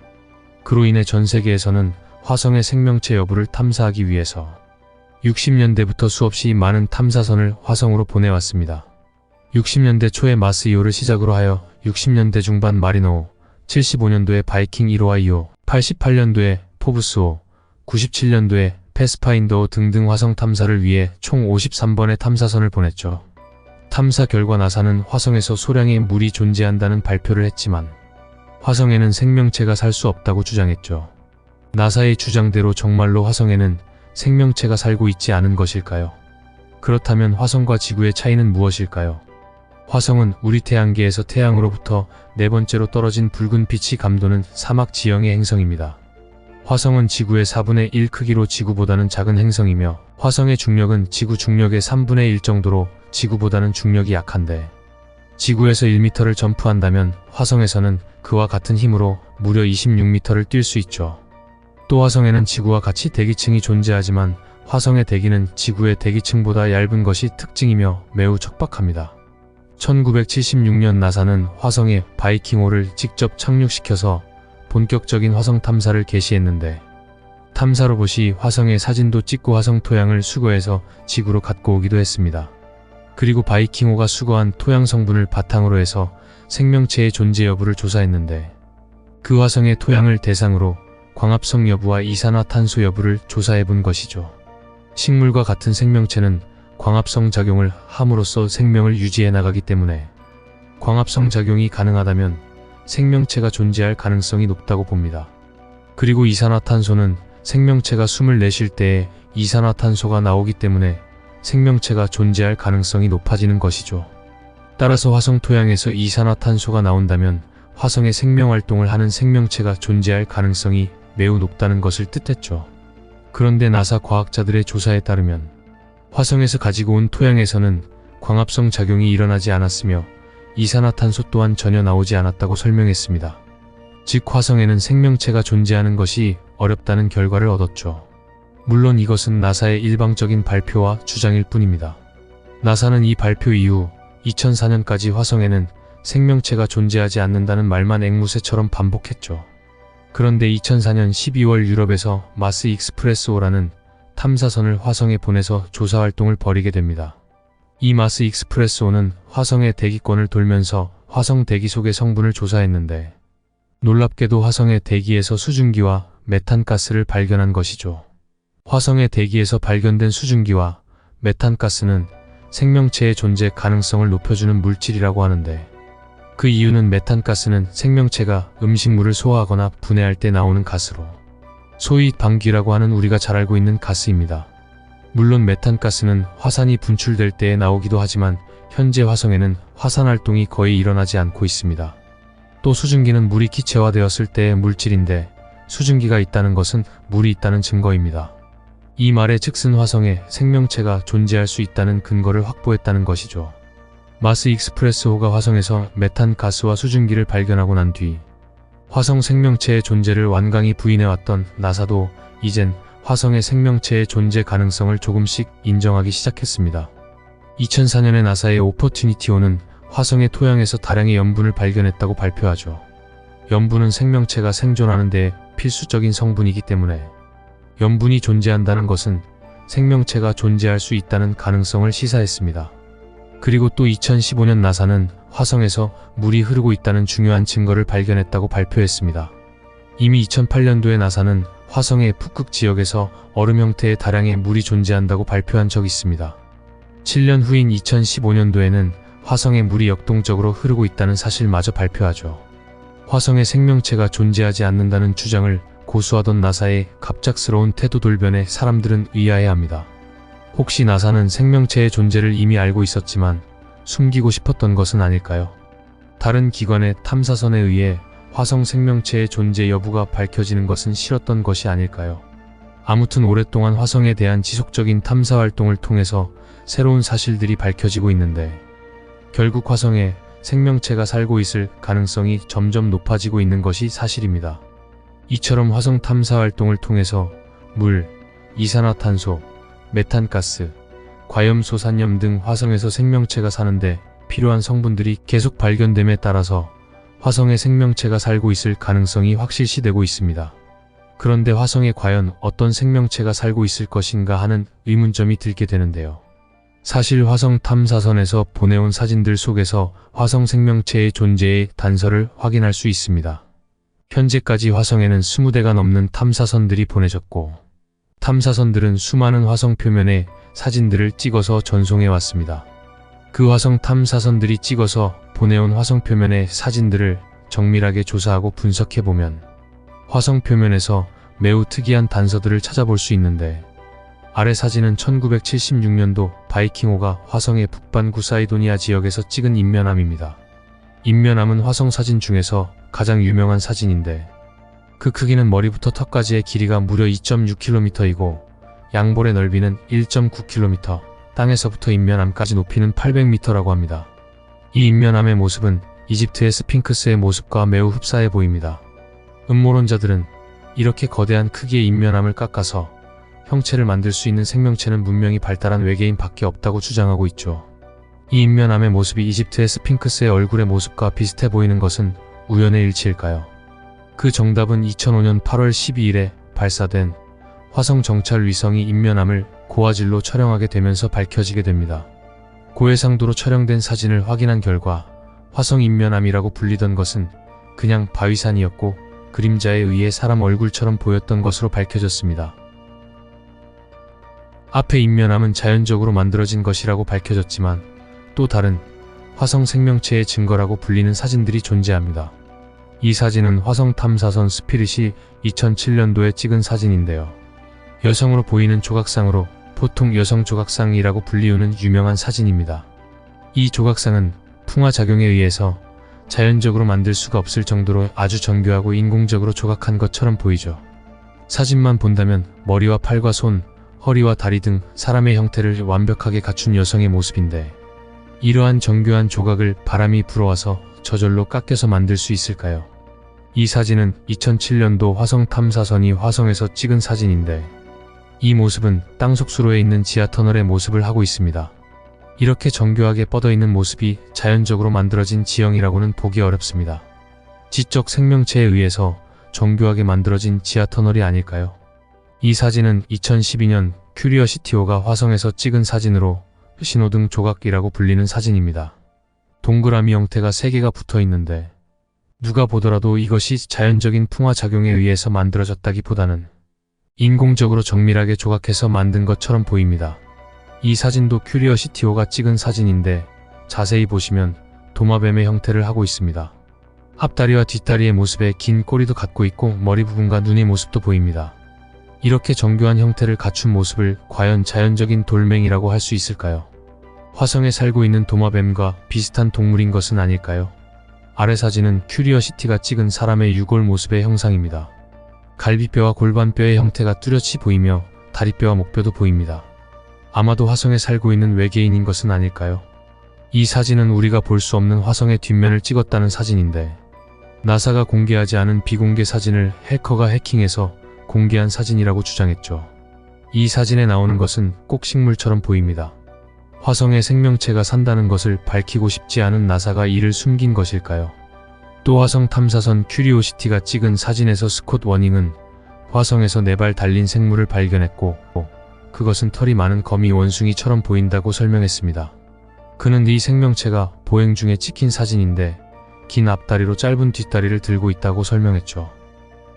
그로 인해 전 세계에서는 화성의 생명체 여부를 탐사하기 위해서 60년대부터 수없이 많은 탐사선을 화성으로 보내왔습니다. 60년대 초에 마스 2호를 시작으로 하여 60년대 중반 마리노, 75년도에 바이킹 1호와 2호, 88년도에 포브스 5, 97년도에 패스파인더 등등 화성 탐사를 위해 총 53번의 탐사선을 보냈죠. 탐사 결과 나사는 화성에서 소량의 물이 존재한다는 발표를 했지만 화성에는 생명체가 살 수 없다고 주장했죠. 나사의 주장대로 정말로 화성에는 생명체가 살고 있지 않은 것일까요? 그렇다면 화성과 지구의 차이는 무엇일까요? 화성은 우리 태양계에서 태양으로부터 네 번째로 떨어진 붉은 빛이 감도는 사막 지형의 행성입니다. 화성은 지구의 4분의 1 크기로 지구보다는 작은 행성이며 화성의 중력은 지구 중력의 3분의 1 정도로 지구보다는 중력이 약한데 지구에서 1m를 점프한다면 화성에서는 그와 같은 힘으로 무려 26m를 뛸 수 있죠. 또 화성에는 지구와 같이 대기층이 존재하지만 화성의 대기는 지구의 대기층보다 얇은 것이 특징이며 매우 척박합니다. 1976년 나사는 화성에 바이킹호를 직접 착륙시켜서 본격적인 화성 탐사를 개시했는데 탐사 로봇이 화성의 사진도 찍고 화성 토양을 수거해서 지구로 갖고 오기도 했습니다. 그리고 바이킹호가 수거한 토양 성분을 바탕으로 해서 생명체의 존재 여부를 조사했는데 그 화성의 토양을 대상으로 광합성 여부와 이산화탄소 여부를 조사해 본 것이죠. 식물과 같은 생명체는 광합성 작용을 함으로써 생명을 유지해 나가기 때문에 광합성 작용이 가능하다면 생명체가 존재할 가능성이 높다고 봅니다. 그리고 이산화탄소는 생명체가 숨을 내쉴 때에 이산화탄소가 나오기 때문에 생명체가 존재할 가능성이 높아지는 것이죠. 따라서 화성 토양에서 이산화탄소가 나온다면 화성에 생명활동을 하는 생명체가 존재할 가능성이 매우 높다는 것을 뜻했죠. 그런데 나사 과학자들의 조사에 따르면 화성에서 가지고 온 토양에서는 광합성 작용이 일어나지 않았으며 이산화탄소 또한 전혀 나오지 않았다고 설명했습니다. 즉 화성에는 생명체가 존재하는 것이 어렵다는 결과를 얻었죠. 물론 이것은 나사의 일방적인 발표와 주장일 뿐입니다. 나사는 이 발표 이후 2004년까지 화성에는 생명체가 존재하지 않는다는 말만 앵무새처럼 반복했죠. 그런데 2004년 12월 유럽에서 마스 익스프레스호라는 탐사선을 화성에 보내서 조사활동을 벌이게 됩니다. 이 마스 익스프레스호는 화성의 대기권을 돌면서 화성 대기 속의 성분을 조사했는데 놀랍게도 화성의 대기에서 수증기와 메탄가스를 발견한 것이죠. 화성의 대기에서 발견된 수증기와 메탄가스는 생명체의 존재 가능성을 높여주는 물질이라고 하는데 그 이유는 메탄가스는 생명체가 음식물을 소화하거나 분해할 때 나오는 가스로 소위 방귀라고 하는 우리가 잘 알고 있는 가스입니다. 물론 메탄가스는 화산이 분출될 때에 나오기도 하지만 현재 화성에는 화산 활동이 거의 일어나지 않고 있습니다. 또 수증기는 물이 기체화되었을 때의 물질인데 수증기가 있다는 것은 물이 있다는 증거입니다. 이 말의 즉슨 화성에 생명체가 존재할 수 있다는 근거를 확보했다는 것이죠. 마스 익스프레스호가 화성에서 메탄가스와 수증기를 발견하고 난 뒤 화성 생명체의 존재를 완강히 부인해왔던 나사도 이젠 화성의 생명체의 존재 가능성을 조금씩 인정하기 시작했습니다. 2004년에 나사의 오퍼튜니티호는 화성의 토양에서 다량의 염분을 발견했다고 발표하죠. 염분은 생명체가 생존하는 데 필수적인 성분이기 때문에 염분이 존재한다는 것은 생명체가 존재할 수 있다는 가능성을 시사했습니다. 그리고 또 2015년 나사는 화성에서 물이 흐르고 있다는 중요한 증거를 발견했다고 발표했습니다. 이미 2008년도에 나사는 화성의 북극 지역에서 얼음 형태의 다량의 물이 존재한다고 발표한 적이 있습니다. 7년 후인 2015년도에는 화성의 물이 역동적으로 흐르고 있다는 사실마저 발표하죠. 화성에 생명체가 존재하지 않는다는 주장을 고수하던 나사의 갑작스러운 태도 돌변에 사람들은 의아해합니다. 혹시 나사는 생명체의 존재를 이미 알고 있었지만 숨기고 싶었던 것은 아닐까요? 다른 기관의 탐사선에 의해 화성 생명체의 존재 여부가 밝혀지는 것은 싫었던 것이 아닐까요? 아무튼 오랫동안 화성에 대한 지속적인 탐사 활동을 통해서 새로운 사실들이 밝혀지고 있는데 결국 화성에 생명체가 살고 있을 가능성이 점점 높아지고 있는 것이 사실입니다. 이처럼 화성 탐사 활동을 통해서 물, 이산화탄소, 메탄가스, 과염소산염 등 화성에서 생명체가 사는데 필요한 성분들이 계속 발견됨에 따라서 화성에 생명체가 살고 있을 가능성이 확실시되고 있습니다. 그런데 화성에 과연 어떤 생명체가 살고 있을 것인가 하는 의문점이 들게 되는데요. 사실 화성 탐사선에서 보내온 사진들 속에서 화성 생명체의 존재의 단서를 확인할 수 있습니다. 현재까지 화성에는 20대가 넘는 탐사선들이 보내졌고 탐사선들은 수많은 화성 표면의 사진들을 찍어서 전송해 왔습니다. 그 화성 탐사선들이 찍어서 보내온 화성 표면의 사진들을 정밀하게 조사하고 분석해보면 화성 표면에서 매우 특이한 단서들을 찾아볼 수 있는데 아래 사진은 1976년도 바이킹호가 화성의 북반구 사이도니아 지역에서 찍은 인면함입니다. 인면함은 화성 사진 중에서 가장 유명한 사진인데 그 크기는 머리부터 턱까지의 길이가 무려 2.6km이고 양볼의 넓이는 1.9km, 땅에서부터 인면함까지 높이는 800m라고 합니다. 이 인면함의 모습은 이집트의 스핑크스의 모습과 매우 흡사해 보입니다. 음모론자들은 이렇게 거대한 크기의 인면함을 깎아서 형체를 만들 수 있는 생명체는 문명이 발달한 외계인 밖에 없다고 주장하고 있죠. 이 인면함의 모습이 이집트의 스핑크스의 얼굴의 모습과 비슷해 보이는 것은 우연의 일치일까요? 그 정답은 2005년 8월 12일에 발사된 화성 정찰 위성이 인면함을 고화질로 촬영하게 되면서 밝혀지게 됩니다. 고해상도로 촬영된 사진을 확인한 결과 화성 인면함이라고 불리던 것은 그냥 바위산이었고 그림자에 의해 사람 얼굴처럼 보였던 것으로 밝혀졌습니다. 앞의 인면함은 자연적으로 만들어진 것이라고 밝혀졌지만 또 다른 화성 생명체의 증거라고 불리는 사진들이 존재합니다. 이 사진은 화성 탐사선 스피릿이 2007년도에 찍은 사진인데요. 여성으로 보이는 조각상으로 보통 여성 조각상이라고 불리우는 유명한 사진입니다. 이 조각상은 풍화작용에 의해서 자연적으로 만들 수가 없을 정도로 아주 정교하고 인공적으로 조각한 것처럼 보이죠. 사진만 본다면 머리와 팔과 손, 허리와 다리 등 사람의 형태를 완벽하게 갖춘 여성의 모습인데 이러한 정교한 조각을 바람이 불어와서 저절로 깎여서 만들 수 있을까요? 이 사진은 2007년도 화성 탐사선이 화성에서 찍은 사진인데 이 모습은 땅속 수로에 있는 지하터널의 모습을 하고 있습니다. 이렇게 정교하게 뻗어있는 모습이 자연적으로 만들어진 지형이라고는 보기 어렵습니다. 지적 생명체에 의해서 정교하게 만들어진 지하터널이 아닐까요? 이 사진은 2012년 큐리어시티호가 화성에서 찍은 사진으로 신호등 조각이라고 불리는 사진입니다. 동그라미 형태가 3개가 붙어 있는데 누가 보더라도 이것이 자연적인 풍화작용에 의해서 만들어졌다기보다는 인공적으로 정밀하게 조각해서 만든 것처럼 보입니다. 이 사진도 큐리어시티호가 찍은 사진인데 자세히 보시면 도마뱀의 형태를 하고 있습니다. 앞다리와 뒷다리의 모습에 긴 꼬리도 갖고 있고 머리 부분과 눈의 모습도 보입니다. 이렇게 정교한 형태를 갖춘 모습을 과연 자연적인 돌멩이라고 할 수 있을까요? 화성에 살고 있는 도마뱀과 비슷한 동물인 것은 아닐까요? 아래 사진은 큐리어시티가 찍은 사람의 유골 모습의 형상입니다. 갈비뼈와 골반뼈의 형태가 뚜렷이 보이며 다리뼈와 목뼈도 보입니다. 아마도 화성에 살고 있는 외계인인 것은 아닐까요? 이 사진은 우리가 볼 수 없는 화성의 뒷면을 찍었다는 사진인데 나사가 공개하지 않은 비공개 사진을 해커가 해킹해서 공개한 사진이라고 주장했죠. 이 사진에 나오는 것은 꼭 식물처럼 보입니다. 화성에 생명체가 산다는 것을 밝히고 싶지 않은 나사가 이를 숨긴 것일까요? 또 화성 탐사선 큐리오시티가 찍은 사진에서 스콧 워닝은 화성에서 4발 달린 생물을 발견했고 그것은 털이 많은 거미 원숭이처럼 보인다고 설명했습니다. 그는 이 생명체가 보행 중에 찍힌 사진인데 긴 앞다리로 짧은 뒷다리를 들고 있다고 설명했죠.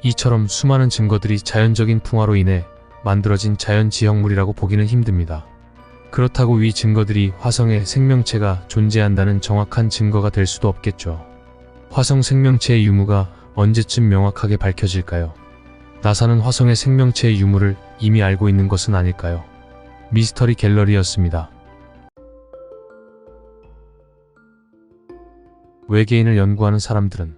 이처럼 수많은 증거들이 자연적인 풍화로 인해 만들어진 자연지형물이라고 보기는 힘듭니다. 그렇다고 위 증거들이 화성에 생명체가 존재한다는 정확한 증거가 될 수도 없겠죠. 화성 생명체의 유무가 언제쯤 명확하게 밝혀질까요? 나사는 화성의 생명체의 유무를 이미 알고 있는 것은 아닐까요? 미스터리 갤러리였습니다. 외계인을 연구하는 사람들은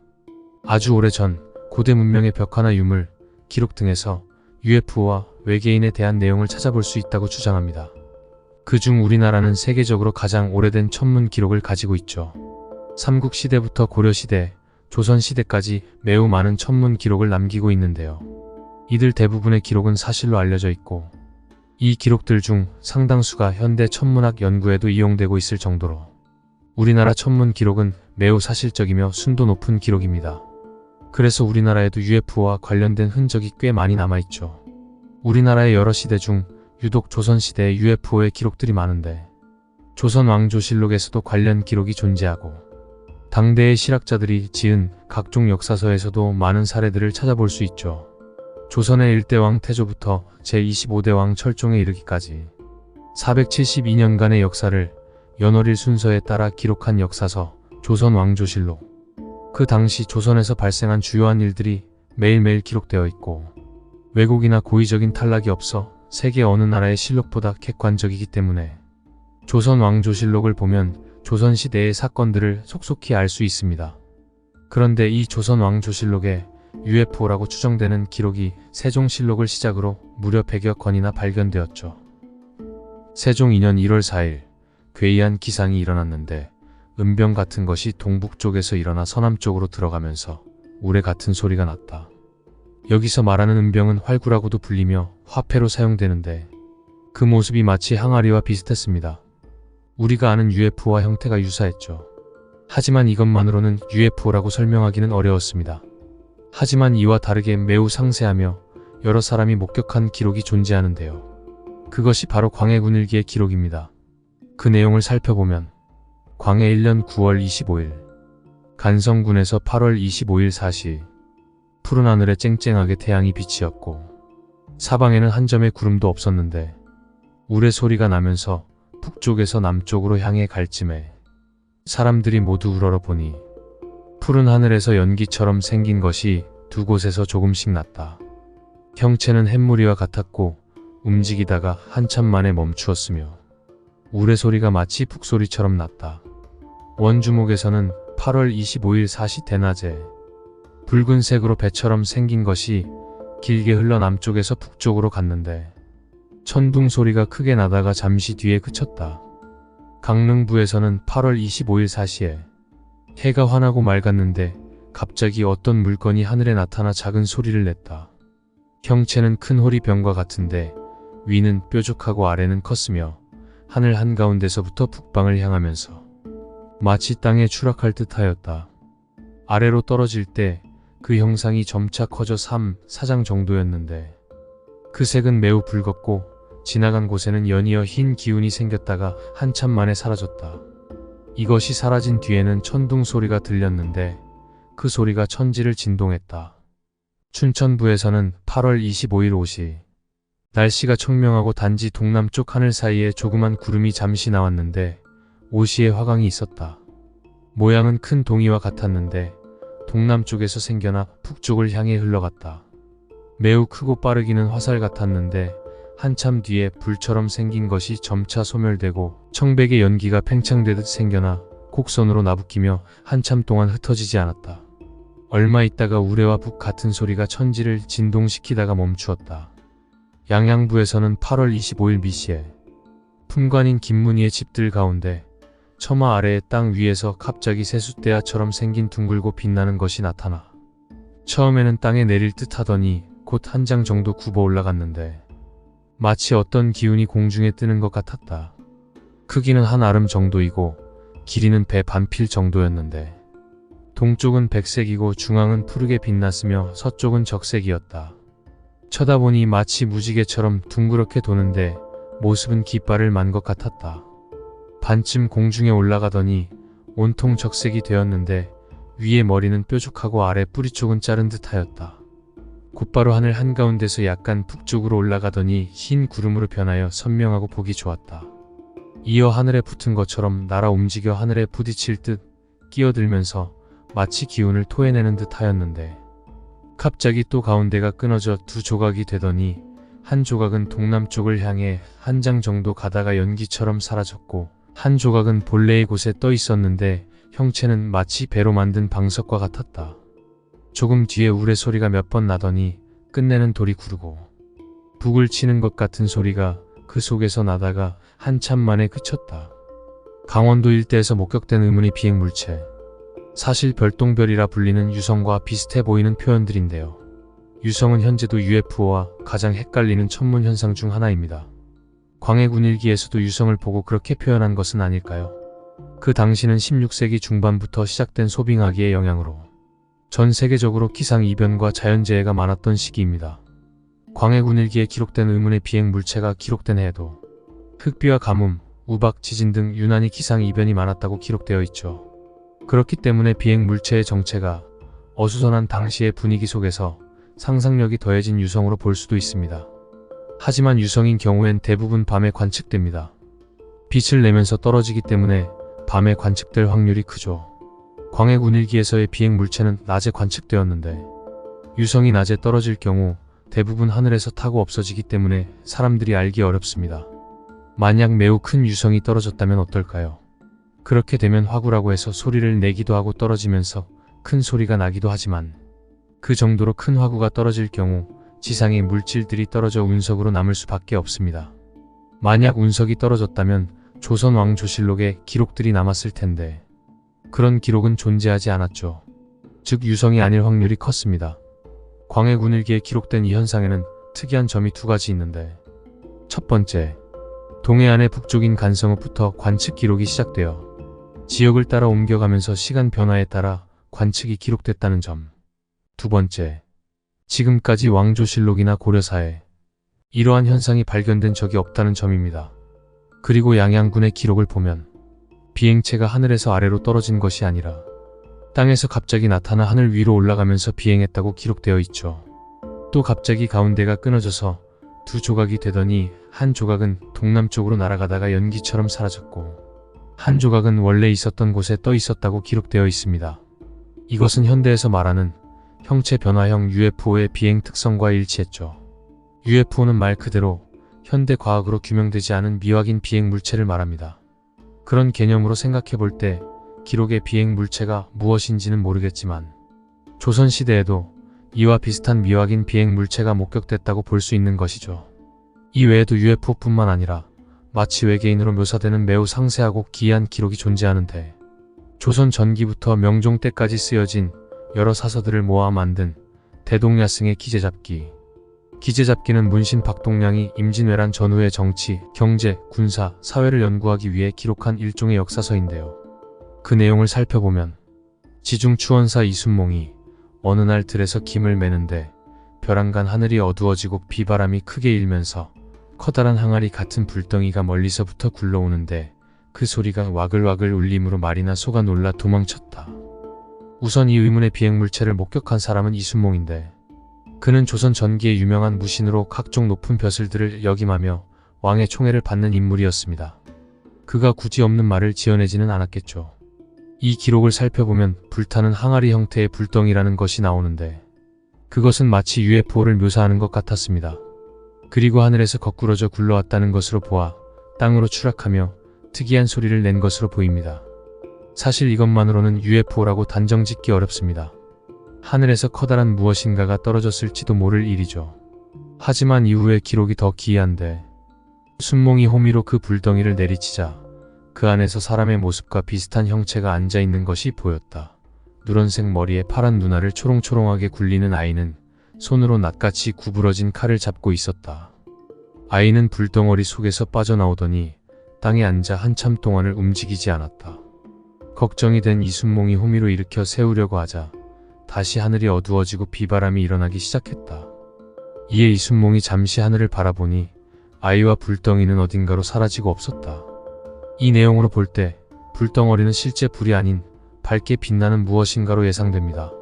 아주 오래전 고대 문명의 벽화나 유물, 기록 등에서 UFO와 외계인에 대한 내용을 찾아볼 수 있다고 주장합니다. 그중 우리나라는 세계적으로 가장 오래된 천문 기록을 가지고 있죠. 삼국시대부터 고려시대, 조선시대까지 매우 많은 천문 기록을 남기고 있는데요. 이들 대부분의 기록은 사실로 알려져 있고 이 기록들 중 상당수가 현대 천문학 연구에도 이용되고 있을 정도로 우리나라 천문 기록은 매우 사실적이며 순도 높은 기록입니다. 그래서 우리나라에도 UFO와 관련된 흔적이 꽤 많이 남아있죠. 우리나라의 여러 시대 중 유독 조선시대의 UFO의 기록들이 많은데 조선 왕조실록에서도 관련 기록이 존재하고 당대의 실학자들이 지은 각종 역사서에서도 많은 사례들을 찾아볼 수 있죠. 조선의 1대 왕 태조부터 제25대 왕 철종에 이르기까지 472년간의 역사를 연월일 순서에 따라 기록한 역사서 조선 왕조실록. 그 당시 조선에서 발생한 주요한 일들이 매일매일 기록되어 있고 왜곡이나 고의적인 탈락이 없어 세계 어느 나라의 실록보다 객관적이기 때문에 조선 왕조실록을 보면 조선시대의 사건들을 속속히 알 수 있습니다. 그런데 이 조선 왕조실록에 UFO라고 추정되는 기록이 세종실록을 시작으로 무려 100여 건이나 발견되었죠. 세종 2년 1월 4일 괴이한 기상이 일어났는데 은병 같은 것이 동북쪽에서 일어나 서남쪽으로 들어가면서 우레 같은 소리가 났다. 여기서 말하는 은병은 활구라고도 불리며 화폐로 사용되는데 그 모습이 마치 항아리와 비슷했습니다. 우리가 아는 UFO와 형태가 유사했죠. 하지만 이것만으로는 UFO라고 설명하기는 어려웠습니다. 하지만 이와 다르게 매우 상세하며 여러 사람이 목격한 기록이 존재하는데요. 그것이 바로 광해군일기의 기록입니다. 그 내용을 살펴보면 광해 1년 9월 25일 간성군에서 8월 25일 4시 푸른 하늘에 쨍쨍하게 태양이 비치었고 사방에는 한 점의 구름도 없었는데 우레 소리가 나면서 북쪽에서 남쪽으로 향해 갈 쯤에 사람들이 모두 우러러보니 푸른 하늘에서 연기처럼 생긴 것이 두 곳에서 조금씩 났다. 형체는 햇무리와 같았고 움직이다가 한참 만에 멈추었으며 우레 소리가 마치 북소리처럼 났다. 원주목에서는 8월 25일 4시 대낮에 붉은색으로 배처럼 생긴 것이 길게 흘러 남쪽에서 북쪽으로 갔는데 천둥 소리가 크게 나다가 잠시 뒤에 그쳤다. 강릉부에서는 8월 25일 4시에 해가 환하고 맑았는데 갑자기 어떤 물건이 하늘에 나타나 작은 소리를 냈다. 형체는 큰 호리병과 같은데 위는 뾰족하고 아래는 컸으며 하늘 한가운데서부터 북방을 향하면서 마치 땅에 추락할 듯하였다. 아래로 떨어질 때 그 형상이 점차 커져 3, 4장 정도였는데 그 색은 매우 붉었고 지나간 곳에는 연이어 흰 기운이 생겼다가 한참 만에 사라졌다. 이것이 사라진 뒤에는 천둥 소리가 들렸는데 그 소리가 천지를 진동했다. 춘천부에서는 8월 25일 오시 날씨가 청명하고 단지 동남쪽 하늘 사이에 조그만 구름이 잠시 나왔는데 오시에 화광이 있었다. 모양은 큰 동이와 같았는데 동남쪽에서 생겨나 북쪽을 향해 흘러갔다. 매우 크고 빠르기는 화살 같았는데 한참 뒤에 불처럼 생긴 것이 점차 소멸되고 청백의 연기가 팽창되듯 생겨나 곡선으로 나부끼며 한참 동안 흩어지지 않았다. 얼마 있다가 우레와 북 같은 소리가 천지를 진동시키다가 멈추었다. 양양부에서는 8월 25일 미시에 품관인 김문희의 집들 가운데 처마 아래의 땅 위에서 갑자기 세숫대야처럼 생긴 둥글고 빛나는 것이 나타나 처음에는 땅에 내릴 듯 하더니 곧 한 장 정도 굽어 올라갔는데 마치 어떤 기운이 공중에 뜨는 것 같았다. 크기는 한 아름 정도이고 길이는 배 반필 정도였는데 동쪽은 백색이고 중앙은 푸르게 빛났으며 서쪽은 적색이었다. 쳐다보니 마치 무지개처럼 둥그렇게 도는데 모습은 깃발을 만 것 같았다. 반쯤 공중에 올라가더니 온통 적색이 되었는데 위에 머리는 뾰족하고 아래 뿌리 쪽은 자른 듯하였다. 곧바로 하늘 한가운데서 약간 북쪽으로 올라가더니 흰 구름으로 변하여 선명하고 보기 좋았다. 이어 하늘에 붙은 것처럼 날아 움직여 하늘에 부딪힐 듯 끼어들면서 마치 기운을 토해내는 듯 하였는데 갑자기 또 가운데가 끊어져 두 조각이 되더니 한 조각은 동남쪽을 향해 한 장 정도 가다가 연기처럼 사라졌고 한 조각은 본래의 곳에 떠 있었는데 형체는 마치 배로 만든 방석과 같았다. 조금 뒤에 우레 소리가 몇 번 나더니 끝내는 돌이 구르고 북을 치는 것 같은 소리가 그 속에서 나다가 한참 만에 그쳤다. 강원도 일대에서 목격된 의문의 비행물체, 사실 별똥별이라 불리는 유성과 비슷해 보이는 표현들인데요. 유성은 현재도 UFO와 가장 헷갈리는 천문 현상 중 하나입니다. 광해군 일기에서도 유성을 보고 그렇게 표현한 것은 아닐까요? 그 당시는 16세기 중반부터 시작된 소빙하기의 영향으로 전 세계적으로 기상이변과 자연재해가 많았던 시기입니다. 광해군 일기에 기록된 의문의 비행 물체가 기록된 해에도 흑비와 가뭄, 우박, 지진 등 유난히 기상이변이 많았다고 기록되어 있죠. 그렇기 때문에 비행 물체의 정체가 어수선한 당시의 분위기 속에서 상상력이 더해진 유성으로 볼 수도 있습니다. 하지만 유성인 경우엔 대부분 밤에 관측됩니다. 빛을 내면서 떨어지기 때문에 밤에 관측될 확률이 크죠. 광해군 일기에서의 비행 물체는 낮에 관측되었는데 유성이 낮에 떨어질 경우 대부분 하늘에서 타고 없어지기 때문에 사람들이 알기 어렵습니다. 만약 매우 큰 유성이 떨어졌다면 어떨까요? 그렇게 되면 화구라고 해서 소리를 내기도 하고 떨어지면서 큰 소리가 나기도 하지만 그 정도로 큰 화구가 떨어질 경우 지상의 물질들이 떨어져 운석으로 남을 수밖에 없습니다. 만약 운석이 떨어졌다면 조선 왕조실록에 기록들이 남았을 텐데 그런 기록은 존재하지 않았죠. 즉 유성이 아닐 확률이 컸습니다. 광해군일기에 기록된 이 현상에는 특이한 점이 두 가지 있는데, 첫 번째, 동해안의 북쪽인 간성읍부터 관측 기록이 시작되어 지역을 따라 옮겨가면서 시간 변화에 따라 관측이 기록됐다는 점. 두 번째, 지금까지 왕조실록이나 고려사에 이러한 현상이 발견된 적이 없다는 점입니다. 그리고 양양군의 기록을 보면 비행체가 하늘에서 아래로 떨어진 것이 아니라 땅에서 갑자기 나타나 하늘 위로 올라가면서 비행했다고 기록되어 있죠. 또 갑자기 가운데가 끊어져서 두 조각이 되더니 한 조각은 동남쪽으로 날아가다가 연기처럼 사라졌고 한 조각은 원래 있었던 곳에 떠 있었다고 기록되어 있습니다. 이것은 현대에서 말하는 형체 변화형 UFO의 비행 특성과 일치했죠. UFO는 말 그대로 현대 과학으로 규명되지 않은 미확인 비행 물체를 말합니다. 그런 개념으로 생각해 볼 때 기록의 비행 물체가 무엇인지는 모르겠지만 조선시대에도 이와 비슷한 미확인 비행 물체가 목격됐다고 볼 수 있는 것이죠. 이 외에도 UFO뿐만 아니라 마치 외계인으로 묘사되는 매우 상세하고 기이한 기록이 존재하는데, 조선 전기부터 명종 때까지 쓰여진 여러 사서들을 모아 만든 대동야승의 기재잡기. 기재잡기는 문신 박동량이 임진왜란 전후의 정치, 경제, 군사, 사회를 연구하기 위해 기록한 일종의 역사서인데요. 그 내용을 살펴보면 지중추원사 이순몽이 어느 날 들에서 김을 매는데 벼랑간 하늘이 어두워지고 비바람이 크게 일면서 커다란 항아리 같은 불덩이가 멀리서부터 굴러오는데 그 소리가 와글와글 울림으로 말이나 소가 놀라 도망쳤다. 우선 이 의문의 비행물체를 목격한 사람은 이순몽인데, 그는 조선 전기의 유명한 무신으로 각종 높은 벼슬들을 역임하며 왕의 총애를 받는 인물이었습니다. 그가 굳이 없는 말을 지어내지는 않았겠죠. 이 기록을 살펴보면 불타는 항아리 형태의 불덩이라는 것이 나오는데 그것은 마치 UFO를 묘사하는 것 같았습니다. 그리고 하늘에서 거꾸러져 굴러왔다는 것으로 보아 땅으로 추락하며 특이한 소리를 낸 것으로 보입니다. 사실 이것만으로는 UFO라고 단정짓기 어렵습니다. 하늘에서 커다란 무엇인가가 떨어졌을지도 모를 일이죠. 하지만 이후의 기록이 더 기이한데, 순몽이 호미로 그 불덩이를 내리치자 그 안에서 사람의 모습과 비슷한 형체가 앉아있는 것이 보였다. 누런색 머리에 파란 눈알을 초롱초롱하게 굴리는 아이는 손으로 낫같이 구부러진 칼을 잡고 있었다. 아이는 불덩어리 속에서 빠져나오더니 땅에 앉아 한참 동안을 움직이지 않았다. 걱정이 된 이순몽이 호미로 일으켜 세우려고 하자 다시 하늘이 어두워지고 비바람이 일어나기 시작했다. 이에 이순몽이 잠시 하늘을 바라보니 아이와 불덩이는 어딘가로 사라지고 없었다. 이 내용으로 볼 때 불덩어리는 실제 불이 아닌 밝게 빛나는 무엇인가로 예상됩니다.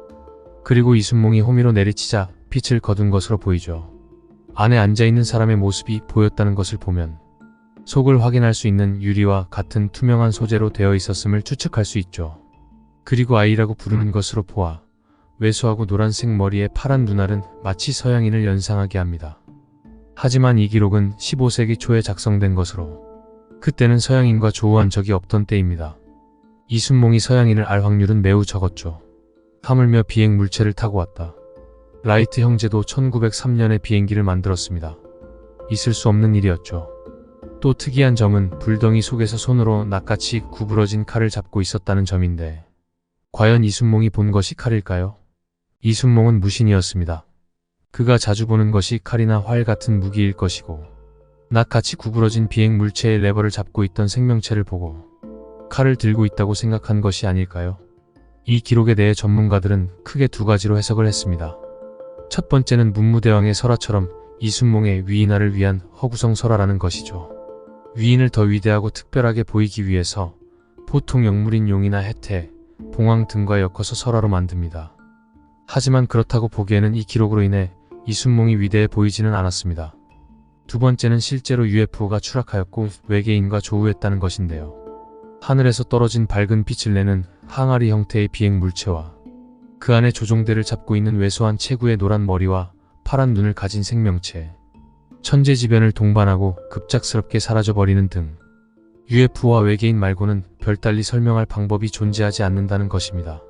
그리고 이순몽이 호미로 내리치자 빛을 거둔 것으로 보이죠. 안에 앉아있는 사람의 모습이 보였다는 것을 보면 속을 확인할 수 있는 유리와 같은 투명한 소재로 되어 있었음을 추측할 수 있죠. 그리고 아이라고 부르는 것으로 보아 왜소하고 노란색 머리에 파란 눈알은 마치 서양인을 연상하게 합니다. 하지만 이 기록은 15세기 초에 작성된 것으로 그때는 서양인과 조우한 적이 없던 때입니다. 이순몽이 서양인을 알 확률은 매우 적었죠. 하물며 비행 물체를 타고 왔다. 라이트 형제도 1903년에 비행기를 만들었습니다. 있을 수 없는 일이었죠. 또 특이한 점은 불덩이 속에서 손으로 낫같이 구부러진 칼을 잡고 있었다는 점인데, 과연 이순몽이 본 것이 칼일까요? 이순몽은 무신이었습니다. 그가 자주 보는 것이 칼이나 활 같은 무기일 것이고, 낫같이 구부러진 비행 물체의 레버를 잡고 있던 생명체를 보고 칼을 들고 있다고 생각한 것이 아닐까요? 이 기록에 대해 전문가들은 크게 두 가지로 해석을 했습니다. 첫 번째는 문무대왕의 설화처럼 이순몽의 위인화를 위한 허구성 설화라는 것이죠. 위인을 더 위대하고 특별하게 보이기 위해서 보통 영물인 용이나 해태, 봉황 등과 엮어서 설화로 만듭니다. 하지만 그렇다고 보기에는 이 기록으로 인해 이순몽이 위대해 보이지는 않았습니다. 두 번째는 실제로 UFO가 추락하였고 외계인과 조우했다는 것인데요. 하늘에서 떨어진 밝은 빛을 내는 항아리 형태의 비행 물체와 그 안에 조종대를 잡고 있는 왜소한 체구의 노란 머리와 파란 눈을 가진 생명체, 천재지변을 동반하고 급작스럽게 사라져버리는 등 UFO와 외계인 말고는 별달리 설명할 방법이 존재하지 않는다는 것입니다.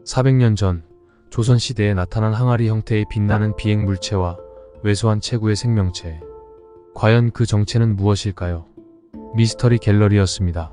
400년 전 조선시대에 나타난 항아리 형태의 빛나는 비행 물체와 왜소한 체구의 생명체, 과연 그 정체는 무엇일까요? 미스터리 갤러리였습니다.